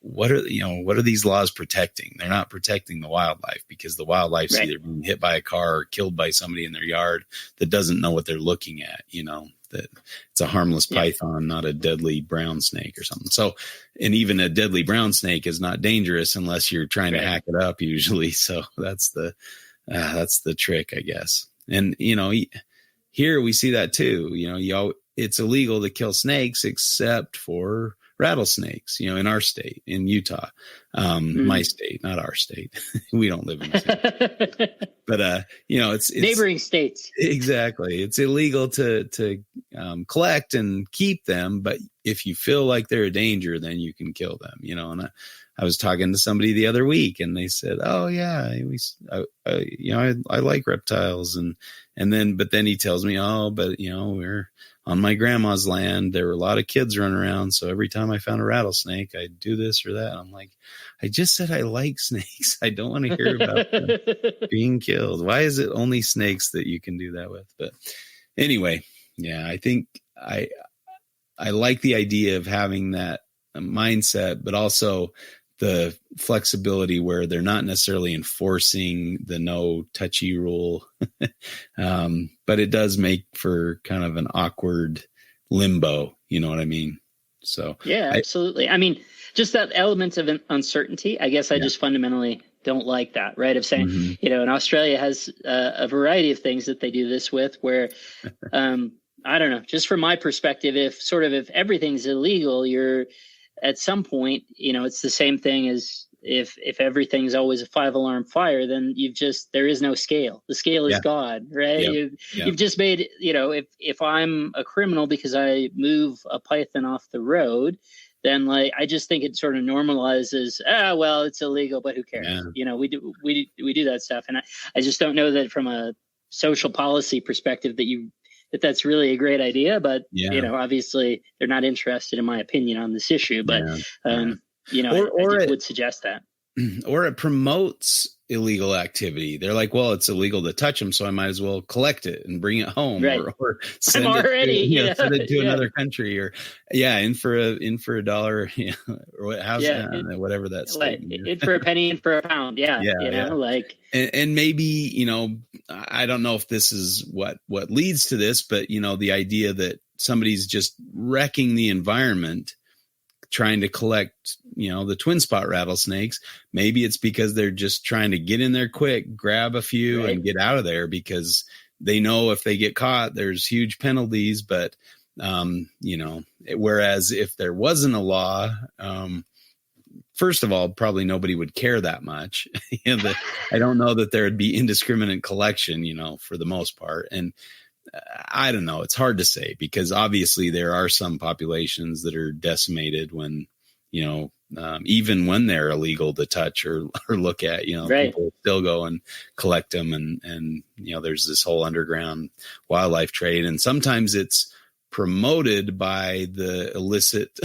what are these laws protecting? They're not protecting the wildlife, because the wildlife's right. either being hit by a car or killed by somebody in their yard that doesn't know what they're looking at, that it's a harmless python, not a deadly brown snake or something. So, and even a deadly brown snake is not dangerous unless you're trying to hack it up usually. So that's the trick, I guess. And, here we see that too, it's illegal to kill snakes except for rattlesnakes, in our state, in Utah, my state, not our state. We don't live in the state. But, it's neighboring states. Exactly. It's illegal to collect and keep them. But if you feel like they're a danger, then you can kill them, and I was talking to somebody the other week and they said, oh yeah, I like reptiles. But then he tells me, we're on my grandma's land. There were a lot of kids running around. So every time I found a rattlesnake, I'd do this or that. I'm like, I just said I like snakes. I don't want to hear about them being killed. Why is it only snakes that you can do that with? But anyway, I think I like the idea of having that mindset, but also the flexibility where they're not necessarily enforcing the no touchy rule. But it does make for kind of an awkward limbo. You know what I mean? So yeah, absolutely. I mean, just that element of uncertainty, I guess I just fundamentally don't like that, right? Of saying, and Australia has a variety of things that they do this with where, I don't know, just from my perspective, if everything's illegal, you're at some point, it's the same thing as if everything's always a 5-alarm fire, then there is no scale. The scale is God, right? You've just made, if I'm a criminal because I move a python off the road, then I just think it sort of normalizes, well, it's illegal, but who cares? Yeah. We do that stuff. And I just don't know that from a social policy perspective that's really a great idea, but obviously they're not interested in my opinion on this issue, but I would suggest that. or it promotes illegal activity. They're like, well, it's illegal to touch them, so I might as well collect it and bring it home, Right. or send it to another country, or in for a dollar, or whatever that statement is. In for a penny, in for a pound. And maybe, I don't know if this is what leads to this, but the idea that somebody's just wrecking the environment trying to collect, the twin spot rattlesnakes. Maybe it's because they're just trying to get in there quick, grab a few and get out of there, because they know if they get caught, there's huge penalties. But, whereas if there wasn't a law, first of all, probably nobody would care that much. I don't know that there would be indiscriminate collection, for the most part. And I don't know. It's hard to say, because obviously there are some populations that are decimated when, even when they're illegal to touch or look at, people still go and collect them. And, there's this whole underground wildlife trade. And sometimes it's promoted by the illicit,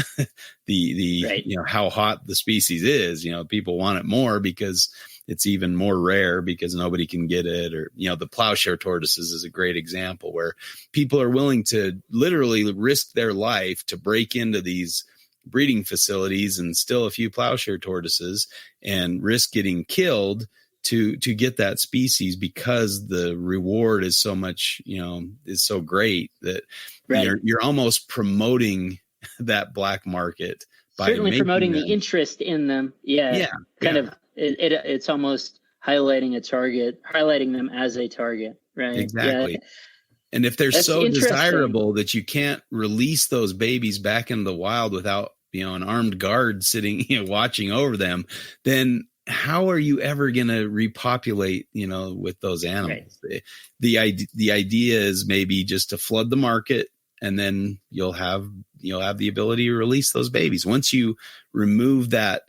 how hot the species is. People want it more because it's even more rare, because nobody can get it. Or, the plowshare tortoises is a great example, where people are willing to literally risk their life to break into these breeding facilities and steal a few plowshare tortoises and risk getting killed to get that species, because the reward is so much, is so great that you're almost promoting that black market. Certainly promoting the interest in them. It's almost highlighting them as a target, right? Exactly. Yeah. And if they're so desirable that you can't release those babies back into the wild without, an armed guard sitting, watching over them, then how are you ever going to repopulate, with those animals? Right. The idea is maybe just to flood the market, and then you'll have the ability to release those babies. Once you remove that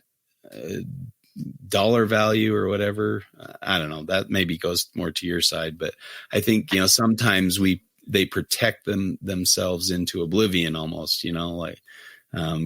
dollar value or whatever, I don't know, that maybe goes more to your side, but I think, sometimes they protect themselves into oblivion almost,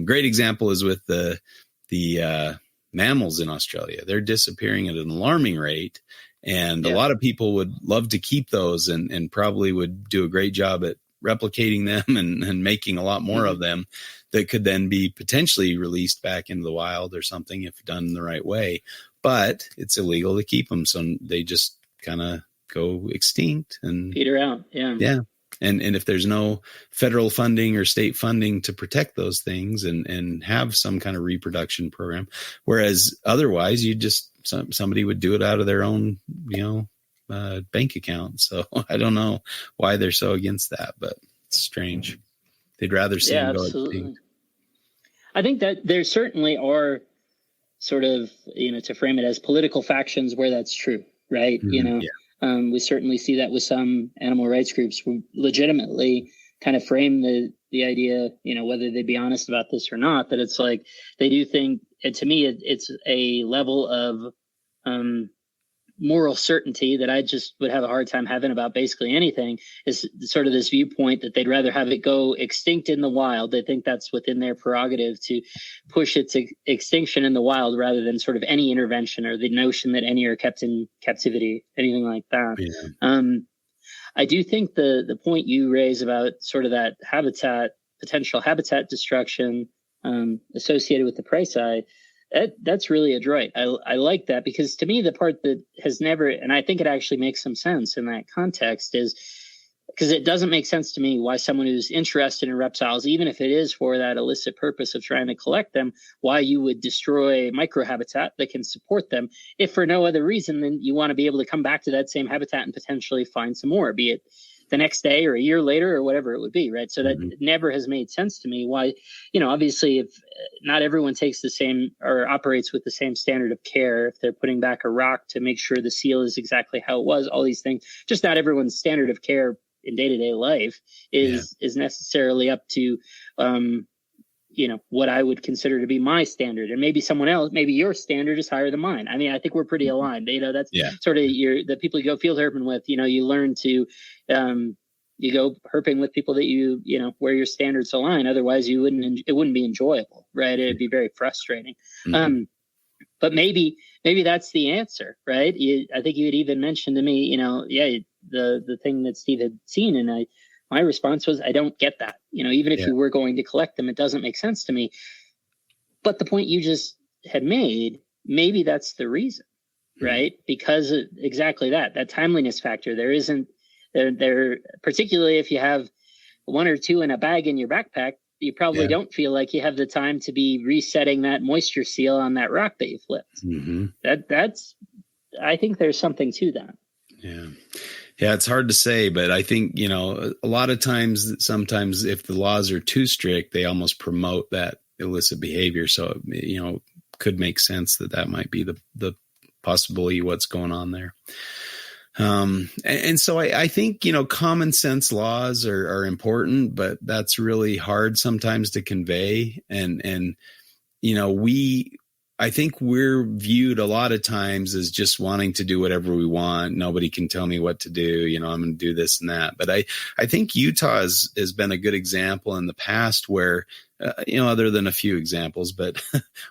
great example is with the mammals in Australia. They're disappearing at an alarming rate. And a lot of people would love to keep those and probably would do a great job at replicating them and making a lot more of them that could then be potentially released back into the wild or something if done the right way. But it's illegal to keep them. So they just kind of go extinct and peter out. Yeah. Yeah. And if there's no federal funding or state funding to protect those things and have some kind of reproduction program, whereas otherwise you just, somebody would do it out of their own, bank account. So I don't know why they're so against that, but it's strange. They'd rather see them go extinct. I think that there certainly are sort of, to frame it as political factions where that's true, right? We certainly see that with some animal rights groups who legitimately kind of frame the idea, whether they be honest about this or not, that it's like they do think, and to me, it's a level of moral certainty that I just would have a hard time having about basically anything, is sort of this viewpoint that they'd rather have it go extinct in the wild. They think that's within their prerogative to push it to extinction in the wild rather than sort of any intervention or the notion that any are kept in captivity, anything like that. Yeah. I do think the point you raise about sort of that potential habitat destruction associated with the prey side, that's really adroit. I like that, because to me, the part that has never, and I think it actually makes some sense in that context, is because it doesn't make sense to me why someone who's interested in reptiles, even if it is for that illicit purpose of trying to collect them, why you would destroy microhabitat that can support them, if for no other reason than you want to be able to come back to that same habitat and potentially find some more, be it the next day or a year later or whatever it would be, right? So that never has made sense to me why, obviously if not everyone takes the same or operates with the same standard of care, if they're putting back a rock to make sure the seal is exactly how it was, all these things, just not everyone's standard of care in day-to-day life is necessarily up to, what I would consider to be my standard. And maybe someone else, maybe your standard is higher than mine. I mean, I think we're pretty aligned. That's sort of the people you go field herping with, you learn to, you go herping with people that where your standards align. Otherwise it wouldn't be enjoyable, right? It'd be very frustrating. But maybe that's the answer, right? I think you had even mentioned to me, the thing that Steve had seen, and my response was, I don't get that. Even if you were going to collect them, it doesn't make sense to me. But the point you just had made, maybe that's the reason, right? Because exactly that timeliness factor. There isn't there, particularly if you have one or two in a bag in your backpack, you probably don't feel like you have the time to be resetting that moisture seal on that rock that you flipped. That's I think there's something to that. Yeah, it's hard to say, but I think, a lot of times, sometimes if the laws are too strict, they almost promote that illicit behavior. So, could make sense that might be the possibility what's going on there. And so I think, common sense laws are important, but that's really hard sometimes to convey. And I think we're viewed a lot of times as just wanting to do whatever we want. Nobody can tell me what to do. I'm going to do this and that. But I think Utah has been a good example in the past where, other than a few examples, but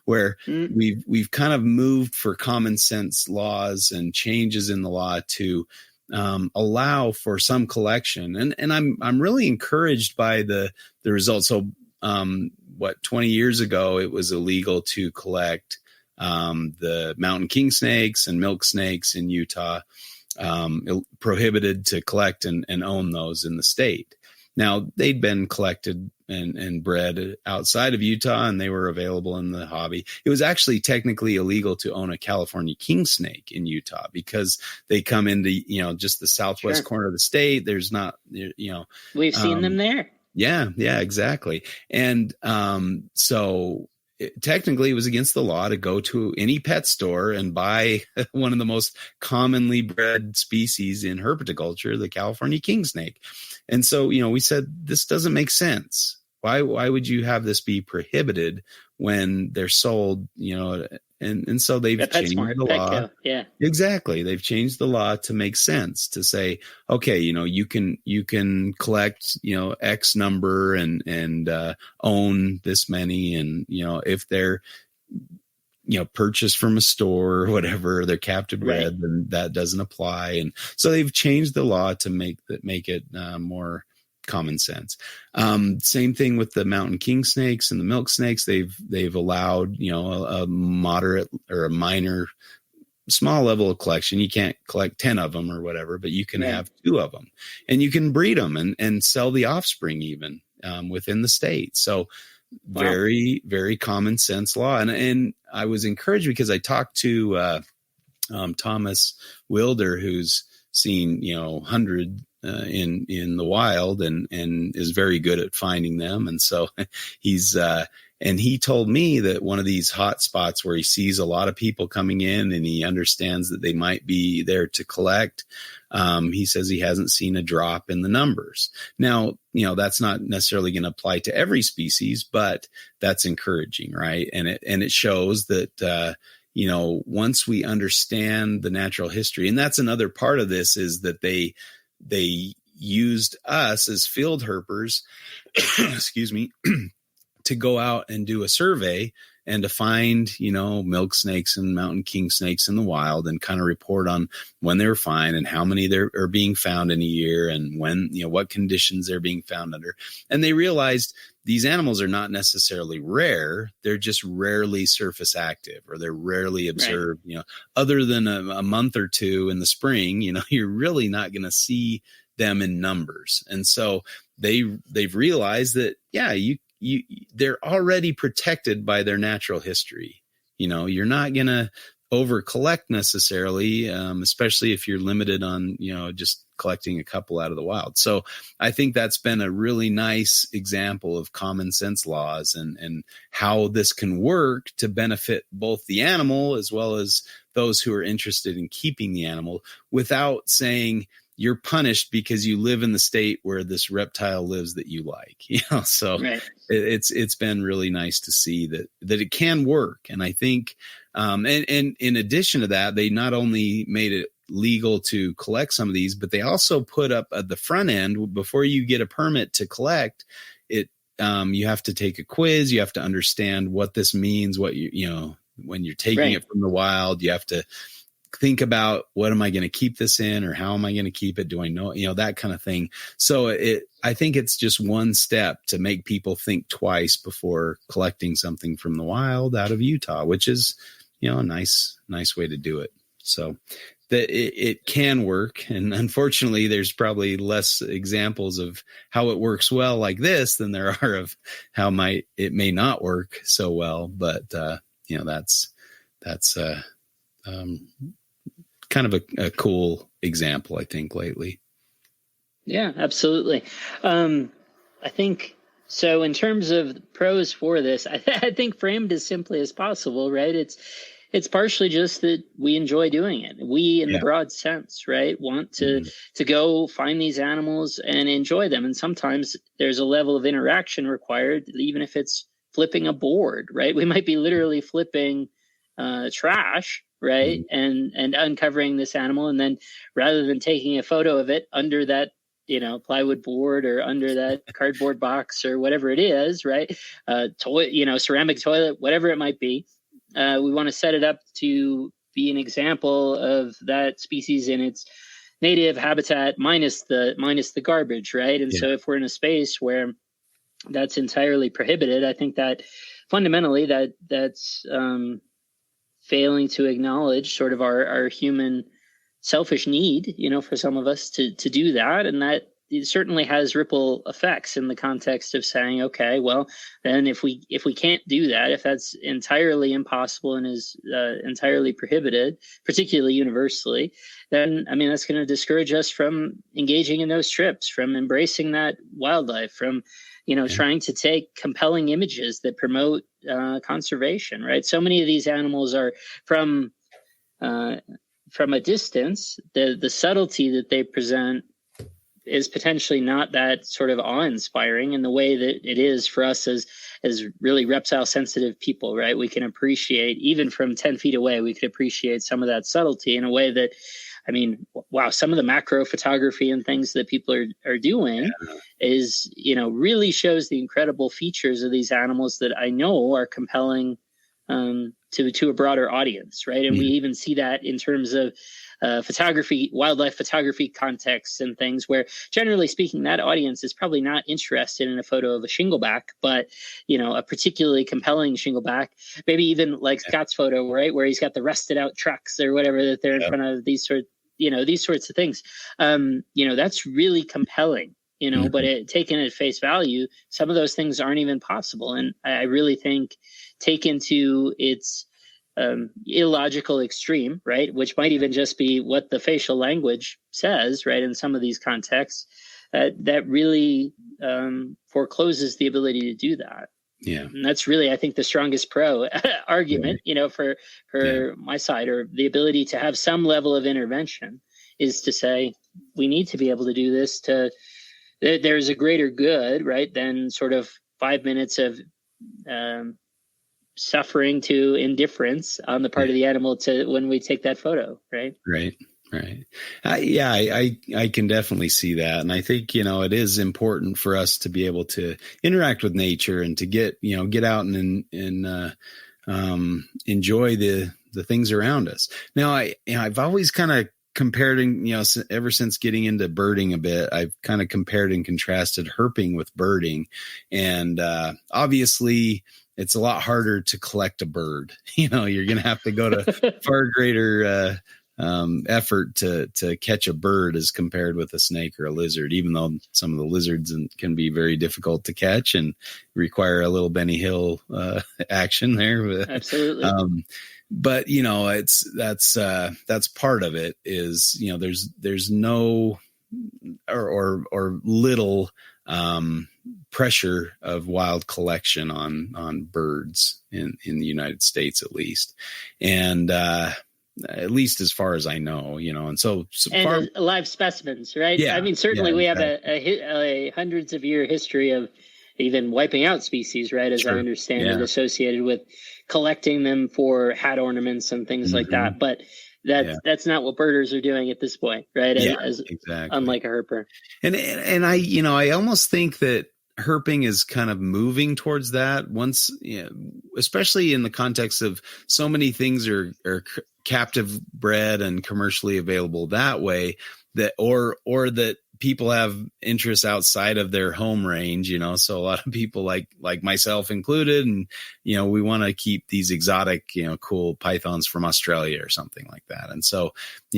where we've kind of moved for common sense laws and changes in the law to allow for some collection. And I'm really encouraged by the results. So 20 years ago, it was illegal to collect the mountain king snakes and milk snakes in Utah, prohibited to collect and own those in the state. Now, they'd been collected and bred outside of Utah, and they were available in the hobby. It was actually technically illegal to own a California king snake in Utah because they come into, just the southwest corner of the state. There's not, We've seen them there. Yeah, exactly. And so technically it was against the law to go to any pet store and buy one of the most commonly bred species in herpetoculture, the California king snake. And so, we said, this doesn't make sense. Why would you have this be prohibited when they're sold, and so they've changed the law. Yeah, exactly. They've changed the law to make sense, to say, okay, you can collect, X number and own this many. And, if they're, purchased from a store or whatever, they're captive bred, then that doesn't apply. And so they've changed the law to make it more common sense. Same thing with the mountain king snakes and the milk snakes. They've allowed, a moderate or a minor, small level of collection. You can't collect 10 of them or whatever, but you can have 2 of them, and you can breed them and sell the offspring even within the state. So very, very common sense law. And I was encouraged because I talked to Thomas Wilder, who's seen, 100 in the wild and is very good at finding them. And so he told me that one of these hot spots where he sees a lot of people coming in and he understands that they might be there to collect. He says he hasn't seen a drop in the numbers. Now, that's not necessarily going to apply to every species, but that's encouraging, right? And it shows that, once we understand the natural history, and that's another part of this, is that they used us as field herpers, excuse me, to go out and do a survey and to find, milk snakes and mountain king snakes in the wild and kind of report on when they were found and how many there are being found in a year and when, what conditions they're being found under. And they realized these animals are not necessarily rare. They're just rarely surface active, or they're rarely observed, other than a month or two in the spring, you're really not going to see them in numbers. And so they've realized that, they're already protected by their natural history. You're not going to over collect necessarily, especially if you're limited on, just collecting a couple out of the wild. So I think that's been a really nice example of common sense laws and how this can work to benefit both the animal as well as those who are interested in keeping the animal, without saying you're punished because you live in the state where this reptile lives that you like, so it's been really nice to see that it can work. And I think, and in addition to that, they not only made it legal to collect some of these, but they also put up at the front end, before you get a permit to collect it, you have to take a quiz. You have to understand what this means, what when you're taking it from the wild, you have to think about, what am I going to keep this in, or how am I going to keep it? Do I know, that kind of thing. So I think it's just one step to make people think twice before collecting something from the wild out of Utah, which is, a nice way to do it. So that it can work. And unfortunately, there's probably less examples of how it works well like this than there are of how it may not work so well. But, that's kind of a cool example, I think, lately. Yeah, absolutely. I think so. In terms of pros for this, I think framed as simply as possible, right? It's partially just that we enjoy doing it. We, in the broad sense, right, want to go find these animals and enjoy them. And sometimes there's a level of interaction required, even if it's flipping a board, right? We might be literally flipping trash, right? And uncovering this animal. And then rather than taking a photo of it under that, plywood board or under that cardboard box or whatever it is, right? Ceramic toilet, whatever it might be. We want to set it up to be an example of that species in its native habitat minus the garbage, right? And so if we're in a space where that's entirely prohibited, I think that fundamentally that's failing to acknowledge sort of our human selfish need, for some of us to do that. And that it certainly has ripple effects in the context of saying, okay, well, then if we can't do that, if that's entirely impossible and is entirely prohibited, particularly universally, then, that's going to discourage us from engaging in those trips, from embracing that wildlife, from, trying to take compelling images that promote conservation, right? So many of these animals are from a distance, the subtlety that they present is potentially not that sort of awe-inspiring in the way that it is for us as really reptile sensitive people, right? We can appreciate, even from 10 feet away, we could appreciate some of that subtlety in a way that, wow, some of the macro photography and things that people are doing is, really shows the incredible features of these animals that I know are compelling to a broader audience, right? And we even see that in terms of wildlife photography contexts and things where, generally speaking, that audience is probably not interested in a photo of a shingleback, but, a particularly compelling shingleback, maybe even like Scott's photo, right, where he's got the rusted out trucks or whatever that they're in front of, these sorts of things. That's really compelling. But taken at face value, some of those things aren't even possible. And I really think taken to its illogical extreme, right, which might even just be what the facial language says, right, in some of these contexts, that really forecloses the ability to do that. Yeah. And that's really, I think, the strongest pro argument, for my side, or the ability to have some level of intervention, is to say we need to be able to do this there's a greater good, right, than sort of 5 minutes of suffering to indifference on the part of the animal to when we take that photo, right? Right. I can definitely see that. And I think, it is important for us to be able to interact with nature and to get out and enjoy the things around us. Now, I've always kind of compared, ever since getting into birding a bit, I've kind of compared and contrasted herping with birding. And obviously, it's a lot harder to collect a bird. You're going to have to go to far greater effort to catch a bird as compared with a snake or a lizard, even though some of the lizards can be very difficult to catch and require a little Benny Hill action there. Absolutely. But that's part of it is, there's no or little pressure of wild collection on birds in the United States, at least. And at least as far as I know, and so live specimens, right? Yeah, certainly we have a hundreds of year history of even wiping out species, right? As I understand it, associated with collecting them for hat ornaments and things like that. But that's not what birders are doing at this point, right? Exactly. Unlike a herper. And I almost think that herping is kind of moving towards that. Once especially in the context of so many things are captive bred and commercially available that way, that or that people have interests outside of their home range, so a lot of people like myself included, and we want to keep these exotic, cool pythons from Australia or something like that. And so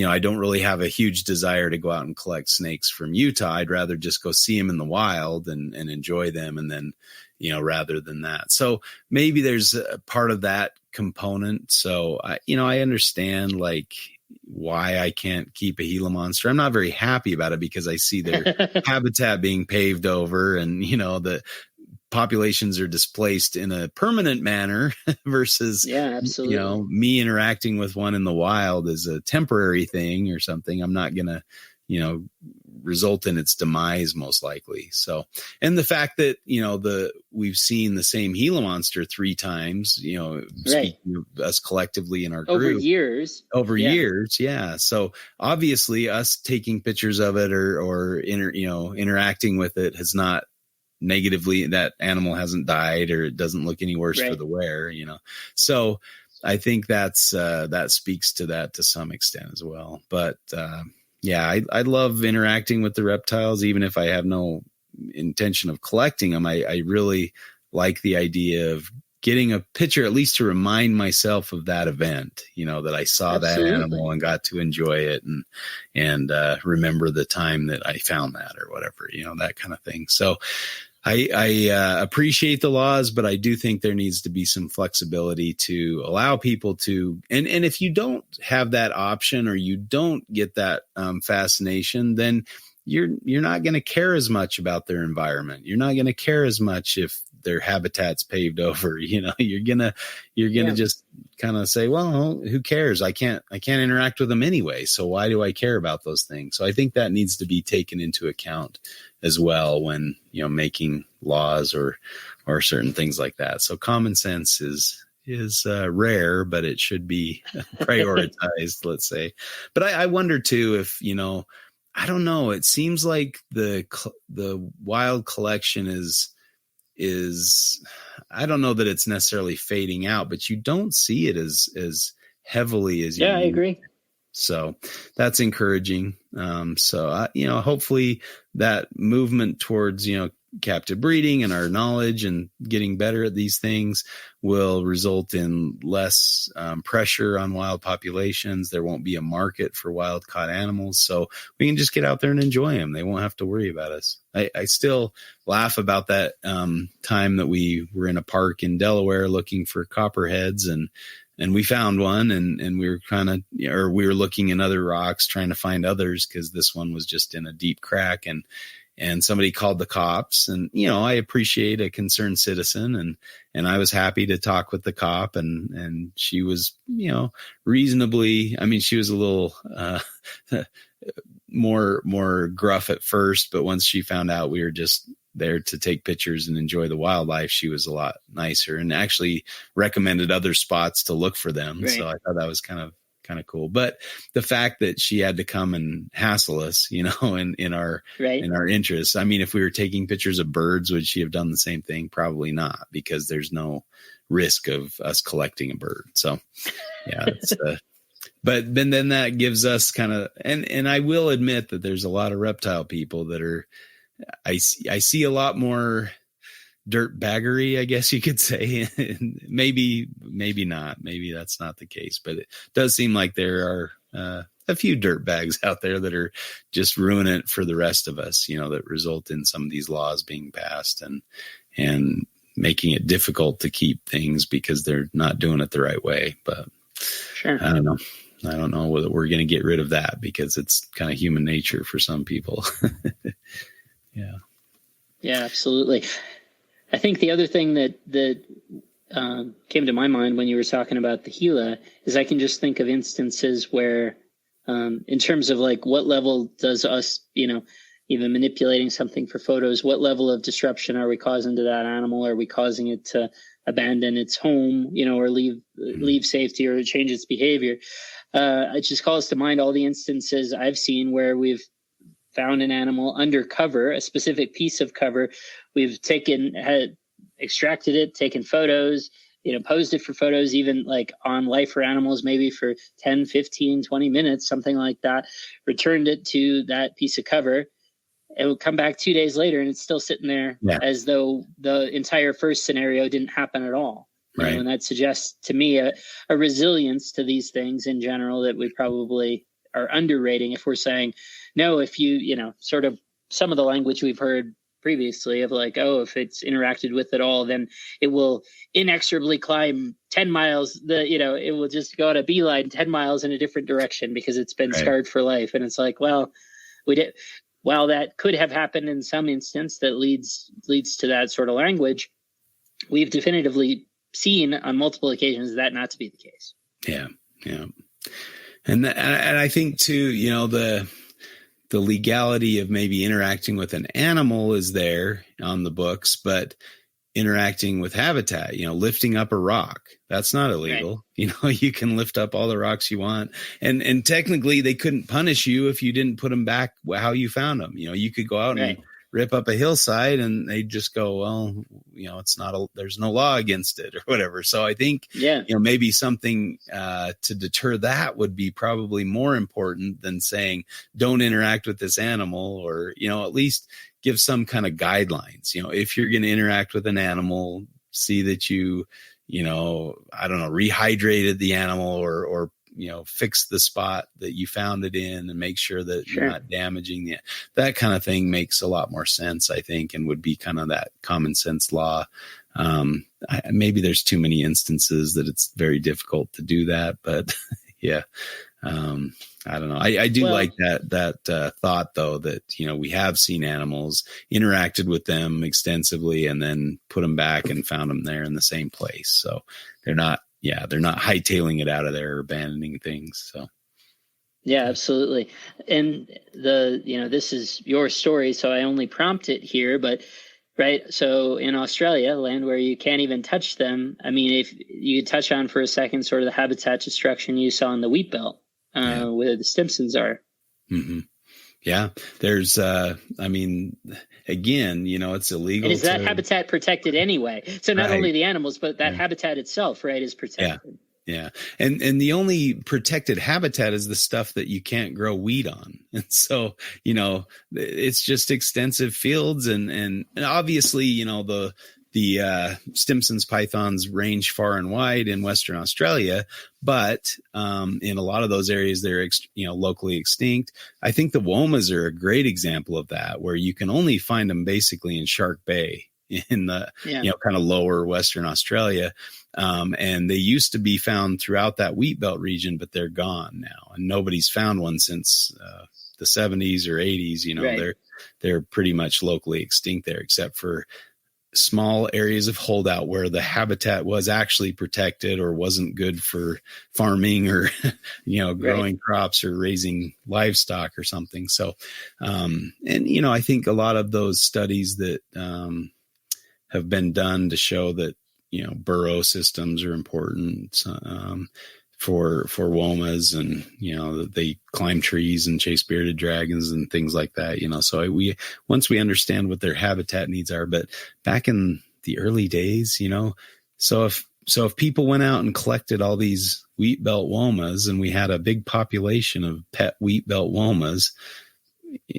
I don't really have a huge desire to go out and collect snakes from Utah. I'd rather just go see them in the wild and enjoy them, and then rather than that. So maybe there's a part of that component. So I understand why I can't keep a Gila monster. I'm not very happy about it because I see their habitat being paved over, and the populations are displaced in a permanent manner versus absolutely. Me interacting with one in the wild is a temporary thing or something. I'm not gonna result in its demise most likely. So, and the fact that we've seen the same Gila monster 3 times, speaking of us collectively in our group over years. Yeah. So obviously us taking pictures of it or interacting with it has not negatively, that animal hasn't died or it doesn't look any worse for the wear, So I think that speaks to that to some extent as well. But, I love interacting with the reptiles, even if I have no intention of collecting them. I really like the idea of getting a picture, at least to remind myself of that event, that I saw that animal and got to enjoy it and remember the time that I found that or whatever, that kind of thing. So I appreciate the laws, but I do think there needs to be some flexibility to allow people to, and if you don't have that option or you don't get that fascination, then you're not going to care as much about their environment. You're not going to care as much if their habitat's paved over. You're gonna just kind of say, well, who cares? I can't interact with them anyway. So why do I care about those things? So I think that needs to be taken into account as well when making laws or certain things like that. So common sense is rare, but it should be prioritized, let's say. But I wonder too if I don't know. It seems like the wild collection is I don't know that it's necessarily fading out, but you don't see it as heavily as you. Yeah, I agree. So that's encouraging. So hopefully that movement towards, captive breeding and our knowledge and getting better at these things will result in less pressure on wild populations. There won't be a market for wild caught animals. So we can just get out there and enjoy them. They won't have to worry about us. I still laugh about that time that we were in a park in Delaware looking for copperheads, and we found one, and we were we were looking in other rocks trying to find others because this one was just in a deep crack, and somebody called the cops, and I appreciate a concerned citizen, and I was happy to talk with the cop, and she was reasonably, I mean, she was a little more gruff at first, but once she found out we were just there to take pictures and enjoy the wildlife, she was a lot nicer and actually recommended other spots to look for them. Right. So I thought that was kind of cool. But the fact that she had to come and hassle us, in our interests. I mean, if we were taking pictures of birds, would she have done the same thing? Probably not, because there's no risk of us collecting a bird. So yeah, it's but then that gives us kind of, and I will admit that there's a lot of reptile people that are, I see a lot more dirt baggery, I guess you could say. maybe not. Maybe that's not the case, but it does seem like there are a few dirt bags out there that are just ruining it for the rest of us, that result in some of these laws being passed and making it difficult to keep things because they're not doing it the right way. But sure. I don't know whether we're going to get rid of that because it's kind of human nature for some people. Yeah, absolutely. I think the other thing that came to my mind when you were talking about the Gila is I can just think of instances where, in terms of like what level does us, even manipulating something for photos, what level of disruption are we causing to that animal? Are we causing it to abandon its home, or leave safety or change its behavior? It just calls to mind all the instances I've seen where we've found an animal under cover, a specific piece of cover. We've extracted it, taken photos, posed it for photos, even like on Life for Animals, maybe for 10, 15, 20 minutes, something like that, returned it to that piece of cover. It would come back 2 days later and it's still sitting there as though the entire first scenario didn't happen at all. Right. And that suggests to me a resilience to these things in general that we probably are underrating if we're saying, no, if you, sort of some of the language we've heard previously of like, oh, if it's interacted with at all, then it will inexorably climb 10 miles. It will just go on a beeline 10 miles in a different direction because it's been scarred for life. And it's like, well, while that could have happened in some instance that leads to that sort of language, we've definitively seen on multiple occasions that not to be the case. Yeah. And I think too, the legality of maybe interacting with an animal is there on the books, but interacting with habitat, lifting up a rock, that's not illegal. Right. You can lift up all the rocks you want. And technically they couldn't punish you if you didn't put them back how you found them. You could go out and rip up a hillside and they just go, well, it's not there's no law against it or whatever. So I think, maybe something to deter that would be probably more important than saying, don't interact with this animal, or, at least give some kind of guidelines. If you're going to interact with an animal, see that you, rehydrated the animal or fix the spot that you found it in and make sure that you're not damaging that kind of thing makes a lot more sense, I think, and would be kind of that common sense law. Maybe there's too many instances that it's very difficult to do that, but I don't know. I do like that thought though, that, we have seen animals, interacted with them extensively, and then put them back and found them there in the same place. So they're not hightailing it out of there or abandoning things. So. Yeah, absolutely. And this is your story, so I only prompt it here, but right. So in Australia, land where you can't even touch them. I mean, if you touch on for a second, sort of the habitat destruction you saw in the wheat belt, where the Stimsons are. Mm-hmm. Yeah. There's, again, it's illegal. And is that habitat protected anyway? So not only the animals, but that habitat itself, right, is protected. Yeah. And the only protected habitat is the stuff that you can't grow wheat on. And so, it's just extensive fields and obviously, the Stimson's pythons range far and wide in Western Australia, but in a lot of those areas, they're locally extinct. I think the womas are a great example of that, where you can only find them basically in Shark Bay in the kind of lower Western Australia, and they used to be found throughout that wheat belt region, but they're gone now, and nobody's found one since the 70s or 80s. They're pretty much locally extinct there, except for small areas of holdout where the habitat was actually protected or wasn't good for farming or, growing crops or raising livestock or something. So, I think a lot of those studies that have been done to show that, burrow systems are important for womas, and that they climb trees and chase bearded dragons and things like that. So once we understand what their habitat needs are, but back in the early days, so if people went out and collected all these wheat belt womas and we had a big population of pet wheat belt womas,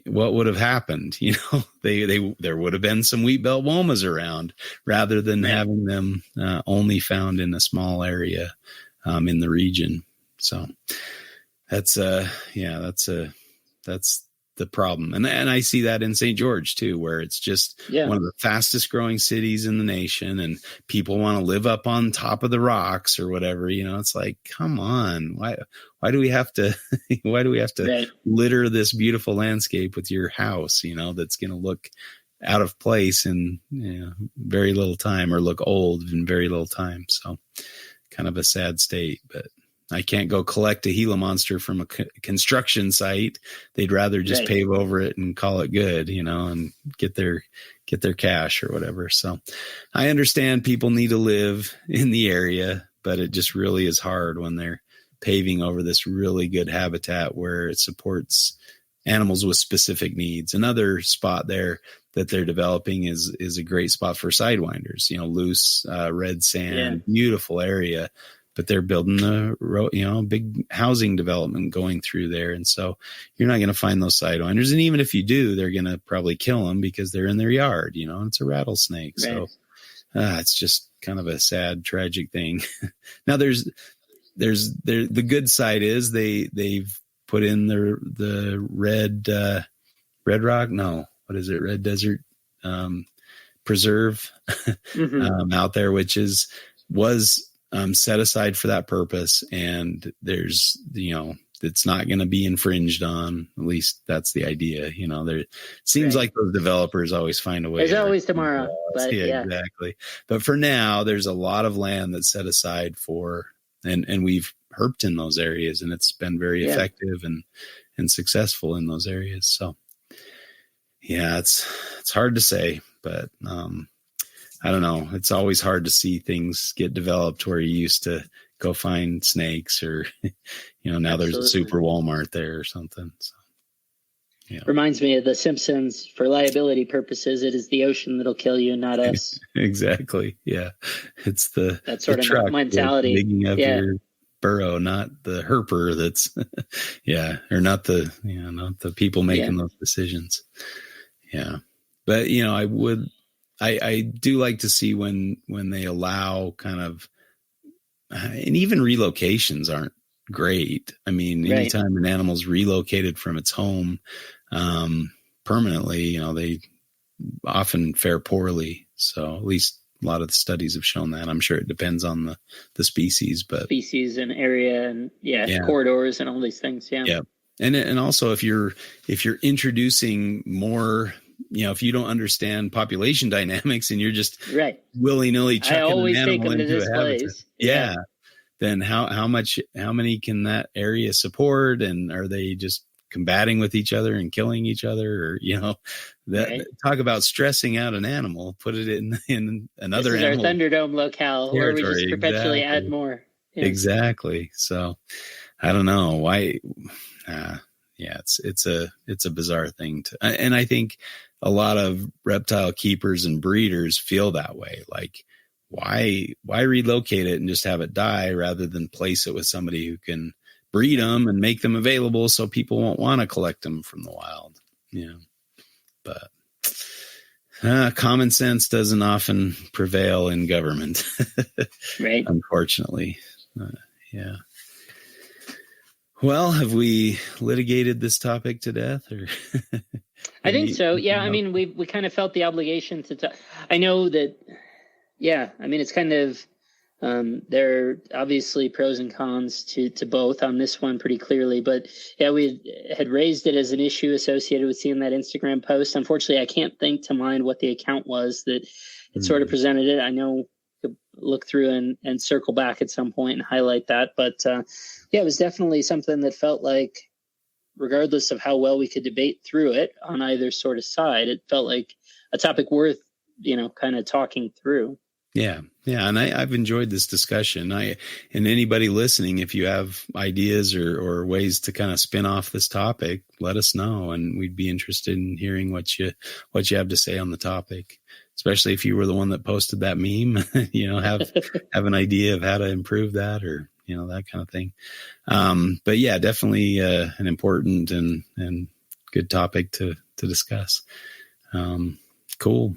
what would have happened? There would have been some wheat belt womas around rather than having them only found in a small area in the region. So that's the problem. And I see that in St. George too, where it's just one of the fastest growing cities in the nation, and people want to live up on top of the rocks or whatever. It's like, come on, why do we have to litter this beautiful landscape with your house, that's going to look out of place in very little time, or look old in very little time. So kind of a sad state, but I can't go collect a Gila monster from a construction site. They'd rather just pave over it and call it good, and get their cash or whatever. So I understand people need to live in the area, but it just really is hard when they're paving over this really good habitat where it supports animals with specific needs. Another spot there that they're developing is a great spot for sidewinders, loose, red sand, beautiful area, but they're building big housing development going through there. And so you're not going to find those sidewinders. And even if you do, they're going to probably kill them because they're in their yard, and it's a rattlesnake. Right. So it's just kind of a sad, tragic thing. Now there's the good side is they've put in the red rock. No, what is it? Red Desert Preserve out there, which was set aside for that purpose. And there's, it's not going to be infringed on. At least that's the idea. There seems like those developers always find a way. There's always tomorrow. But exactly. But for now, there's a lot of land that's set aside for, and we've herped in those areas, and it's been very effective and successful in those areas. So yeah, it's hard to say, but I don't know. It's always hard to see things get developed where you used to go find snakes or, now there's a super Walmart there or something. So, yeah. Reminds me of The Simpsons. For liability purposes, it is the ocean that'll kill you, not us. Exactly. Yeah. It's that sort of mentality. Digging up your burrow, not the herper that's, or not the people making those decisions. Yeah. But, I do like to see when they allow kind of, and even relocations aren't great. I mean, anytime an animal's relocated from its home permanently, they often fare poorly. So at least a lot of the studies have shown that. I'm sure it depends on the species, but species and area and corridors and all these things. Yeah. And also if you're introducing more, if you don't understand population dynamics and you're just willy-nilly chucking an animal into a habitat, then how many can that area support? And are they just combating with each other and killing each other? Or, talk about stressing out an animal, put it in another this is animal. Our Thunderdome locale where we just perpetually add more. Yeah. Exactly. So I don't know why. It's a bizarre thing and I think a lot of reptile keepers and breeders feel that way. Like, why relocate it and just have it die rather than place it with somebody who can breed them and make them available so people won't want to collect them from the wild. But common sense doesn't often prevail in government, right? Unfortunately. Yeah. Well, have we litigated this topic to death? Or I think so. Yeah. I mean, we kind of felt the obligation to talk. I know that. Yeah. I mean, it's kind of, there are obviously pros and cons to both on this one pretty clearly, but we had raised it as an issue associated with seeing that Instagram post. Unfortunately, I can't think to mind what the account was that it sort of presented it. I know to look through and circle back at some point and highlight that, but, it was definitely something that felt like, regardless of how well we could debate through it on either sort of side, it felt like a topic worth, kind of talking through. Yeah. Yeah. And I've enjoyed this discussion. And anybody listening, if you have ideas or ways to kind of spin off this topic, let us know. And we'd be interested in hearing what you have to say on the topic, especially if you were the one that posted that meme, have an idea of how to improve that or, that kind of thing. But yeah, definitely an important and good topic to discuss. Cool.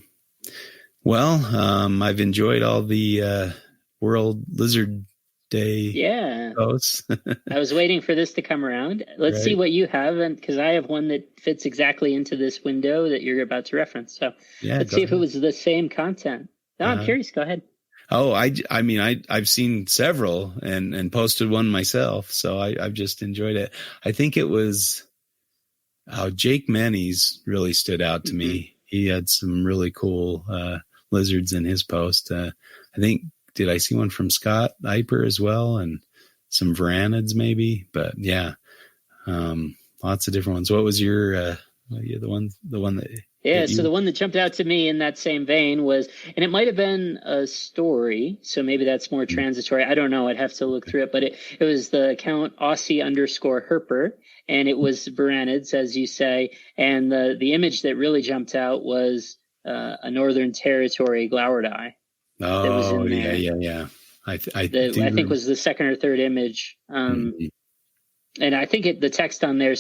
Well, I've enjoyed all the World Lizard Day posts. I was waiting for this to come around. Let's see what you have, and because I have one that fits exactly into this window that you're about to reference. So let's see if it was the same content. No, I'm curious. Go ahead. Oh, I mean, I've seen several and posted one myself, so I've just enjoyed it. I think it was Jake Manny's really stood out to me. He had some really cool lizards in his post. I think, did I see one from Scott Eiper as well, and some Varanids maybe? But yeah, lots of different ones. What was your the one that? Yeah, so the one that jumped out to me in that same vein was, and it might have been a story, so maybe that's more transitory. I don't know. I'd have to look through it, but it was the account Aussie_Herper, and it was Varanids, as you say. And the image that really jumped out was a Northern Territory Glauerdii. Oh, that was in there. yeah. I think was the second or third image. And I think the text on there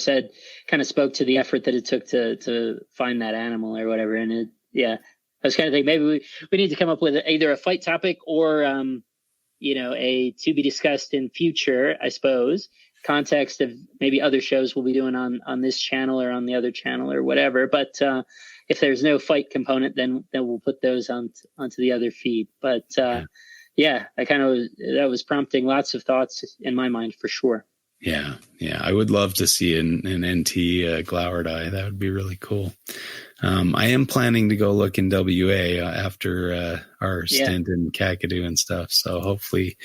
kind of spoke to the effort that it took to find that animal or whatever. And I was kind of thinking maybe we need to come up with either a fight topic or, a to be discussed in future, I suppose, context of maybe other shows we'll be doing on this channel or on the other channel or whatever. But if there's no fight component, then we'll put those onto the other feed. But that was prompting lots of thoughts in my mind for sure. Yeah. I would love to see an NT Glauerdii. That would be really cool. I am planning to go look in WA after our stint in Kakadu and stuff. So hopefully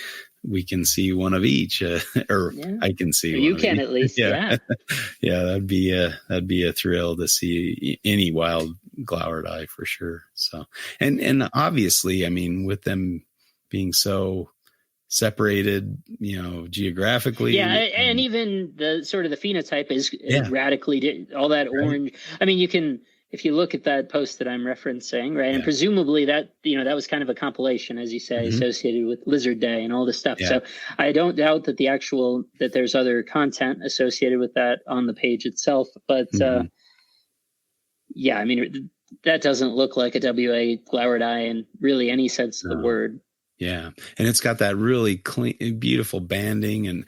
we can see one of each, I can see. You can at least, yeah. Yeah, that'd be a thrill to see any wild Glauerdii for sure. So, and obviously, I mean, with them being so separated, geographically. Yeah, and even the sort of the phenotype is radically all that orange. I mean, you can, if you look at that post that I'm referencing, right, and presumably that that was kind of a compilation, as you say, associated with Lizard Day and all this stuff. Yeah. So I don't doubt that there's other content associated with that on the page itself, but I mean, that doesn't look like a WA Glauerdii in really any sense of the word. Yeah. And it's got that really clean, beautiful banding. And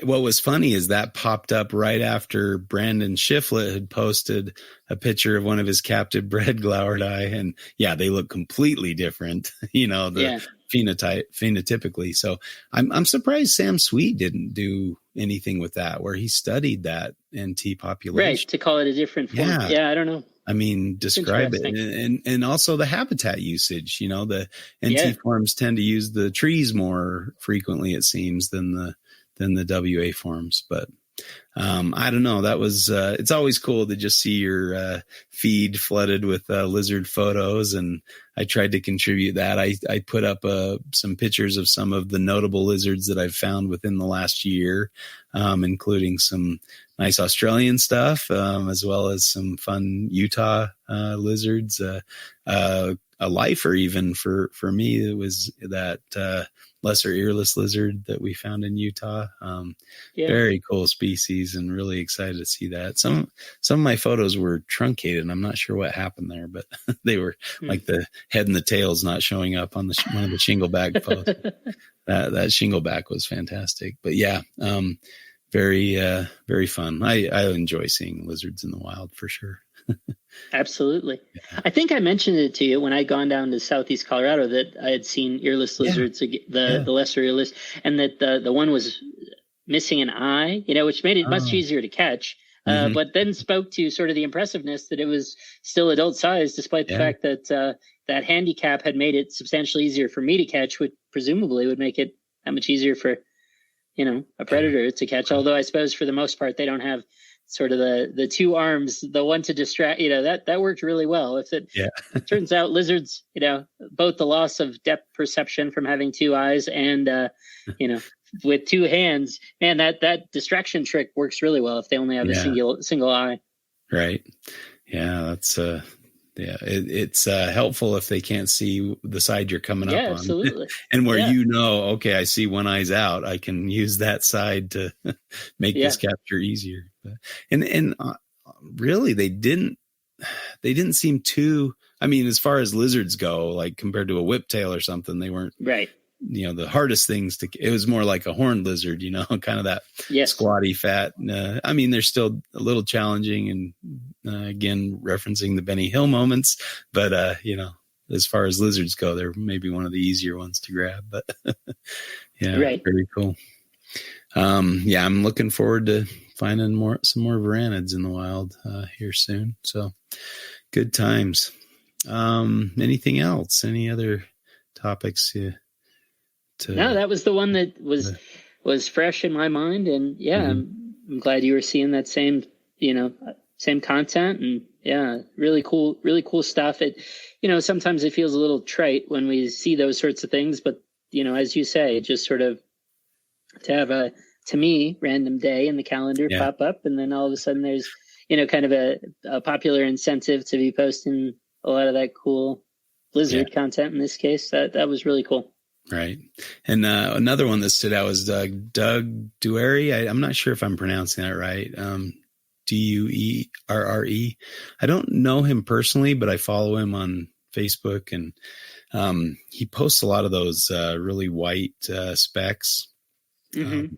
what was funny is that popped up right after Brandon Shiflett had posted a picture of one of his captive bred Glauerdii. And they look completely different, phenotypically. So I'm surprised Sam Sweet didn't do anything with that, where he studied that NT population. Right. To call it a different form. Yeah. I don't know. I mean, describe it. And also the habitat usage, the NT forms tend to use the trees more frequently, it seems, than the WA forms. But I don't know. That was, it's always cool to just see your feed flooded with lizard photos. And I tried to contribute that. I put up some pictures of some of the notable lizards that I've found within the last year, including some nice Australian stuff, as well as some fun Utah lizards. A lifer even for me, it was that lesser earless lizard that we found in Utah. Very cool species, and really excited to see that. Some of my photos were truncated, and I'm not sure what happened there, but they were like the head and the tails not showing up on one of the shingleback posts. That shingleback was fantastic. But very, very fun. I enjoy seeing lizards in the wild for sure. Absolutely. Yeah. I think I mentioned it to you when I'd gone down to Southeast Colorado that I had seen earless lizards, the lesser earless, and that the one was missing an eye, which made it much easier to catch. But then spoke to sort of the impressiveness that it was still adult size, despite the fact that that handicap had made it substantially easier for me to catch, which presumably would make it that much easier for a predator to catch. Although I suppose for the most part they don't have sort of the two arms, the one to distract, that worked really well. If it turns out lizards, both the loss of depth perception from having two eyes and, with two hands, man, that distraction trick works really well if they only have a single eye. Right. Yeah. That's, it's helpful if they can't see the side you're coming up on. Absolutely. And where okay, I see one eye's out, I can use that side to make this capture easier. And really, they didn't seem too. I mean, as far as lizards go, like compared to a whiptail or something, they weren't right. The hardest things it was more like a horned lizard, kind of that squatty fat. I mean, they're still a little challenging, and again, referencing the Benny Hill moments, but as far as lizards go, they're maybe one of the easier ones to grab, but very cool. I'm looking forward to finding some more varanids in the wild here soon. So good times. Anything else? Any other topics? No, that was the one that was fresh in my mind, and I'm glad you were seeing that same same content, and yeah, really cool stuff. It, sometimes it feels a little trite when we see those sorts of things, but as you say, it just sort of to have a, to me, random day in the calendar pop up, and then all of a sudden there's kind of a popular incentive to be posting a lot of that cool lizard content in this case. That was really cool. Right. And another one that stood out was Doug Duerre. I'm not sure if I'm pronouncing that right. Duerre. I don't know him personally, but I follow him on Facebook, and he posts a lot of those really white specks. Mm-hmm.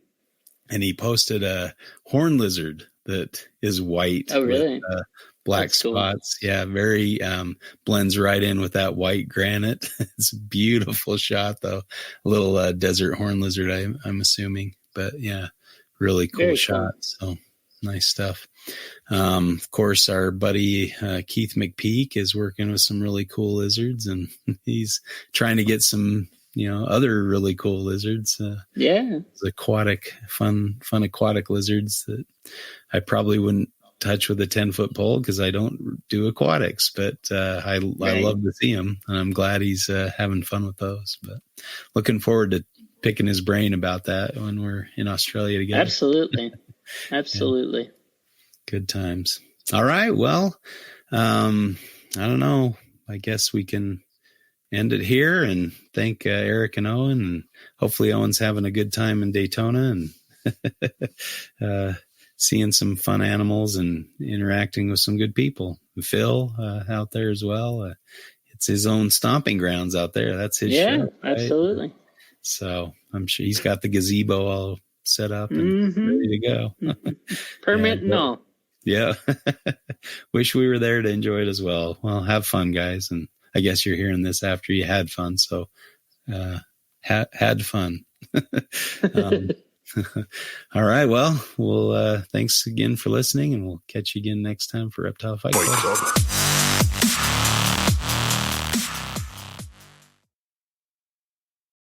And he posted a horn lizard that is white. Oh, really? With, black That's spots. Cool. Yeah. Very, blends right in with that white granite. It's a beautiful shot though. A little, desert horn lizard, I'm assuming, but yeah, really cool shot. Cool. So nice stuff. Of course, our buddy, Keith McPeak is working with some really cool lizards, and he's trying to get some, other really cool lizards. Aquatic, fun aquatic lizards that I probably wouldn't touch with a 10-foot pole because I don't do aquatics, but I love to see him, and I'm glad he's having fun with those. But looking forward to picking his brain about that when we're in Australia together. Absolutely. Yeah. Good times. All right. Well, I don't know. I guess we can end it here and thank Eric and Owen, and hopefully Owen's having a good time in Daytona and seeing some fun animals and interacting with some good people. And Phil out there as well. It's his own stomping grounds out there. That's his show. Right? Absolutely. So I'm sure he's got the gazebo all set up and ready to go. Permit and all. Yeah. Wish we were there to enjoy it as well. Well, have fun, guys. And I guess you're hearing this after you had fun. So had fun. All right. Well, thanks again for listening, and we'll catch you again next time for Reptile Fight Club.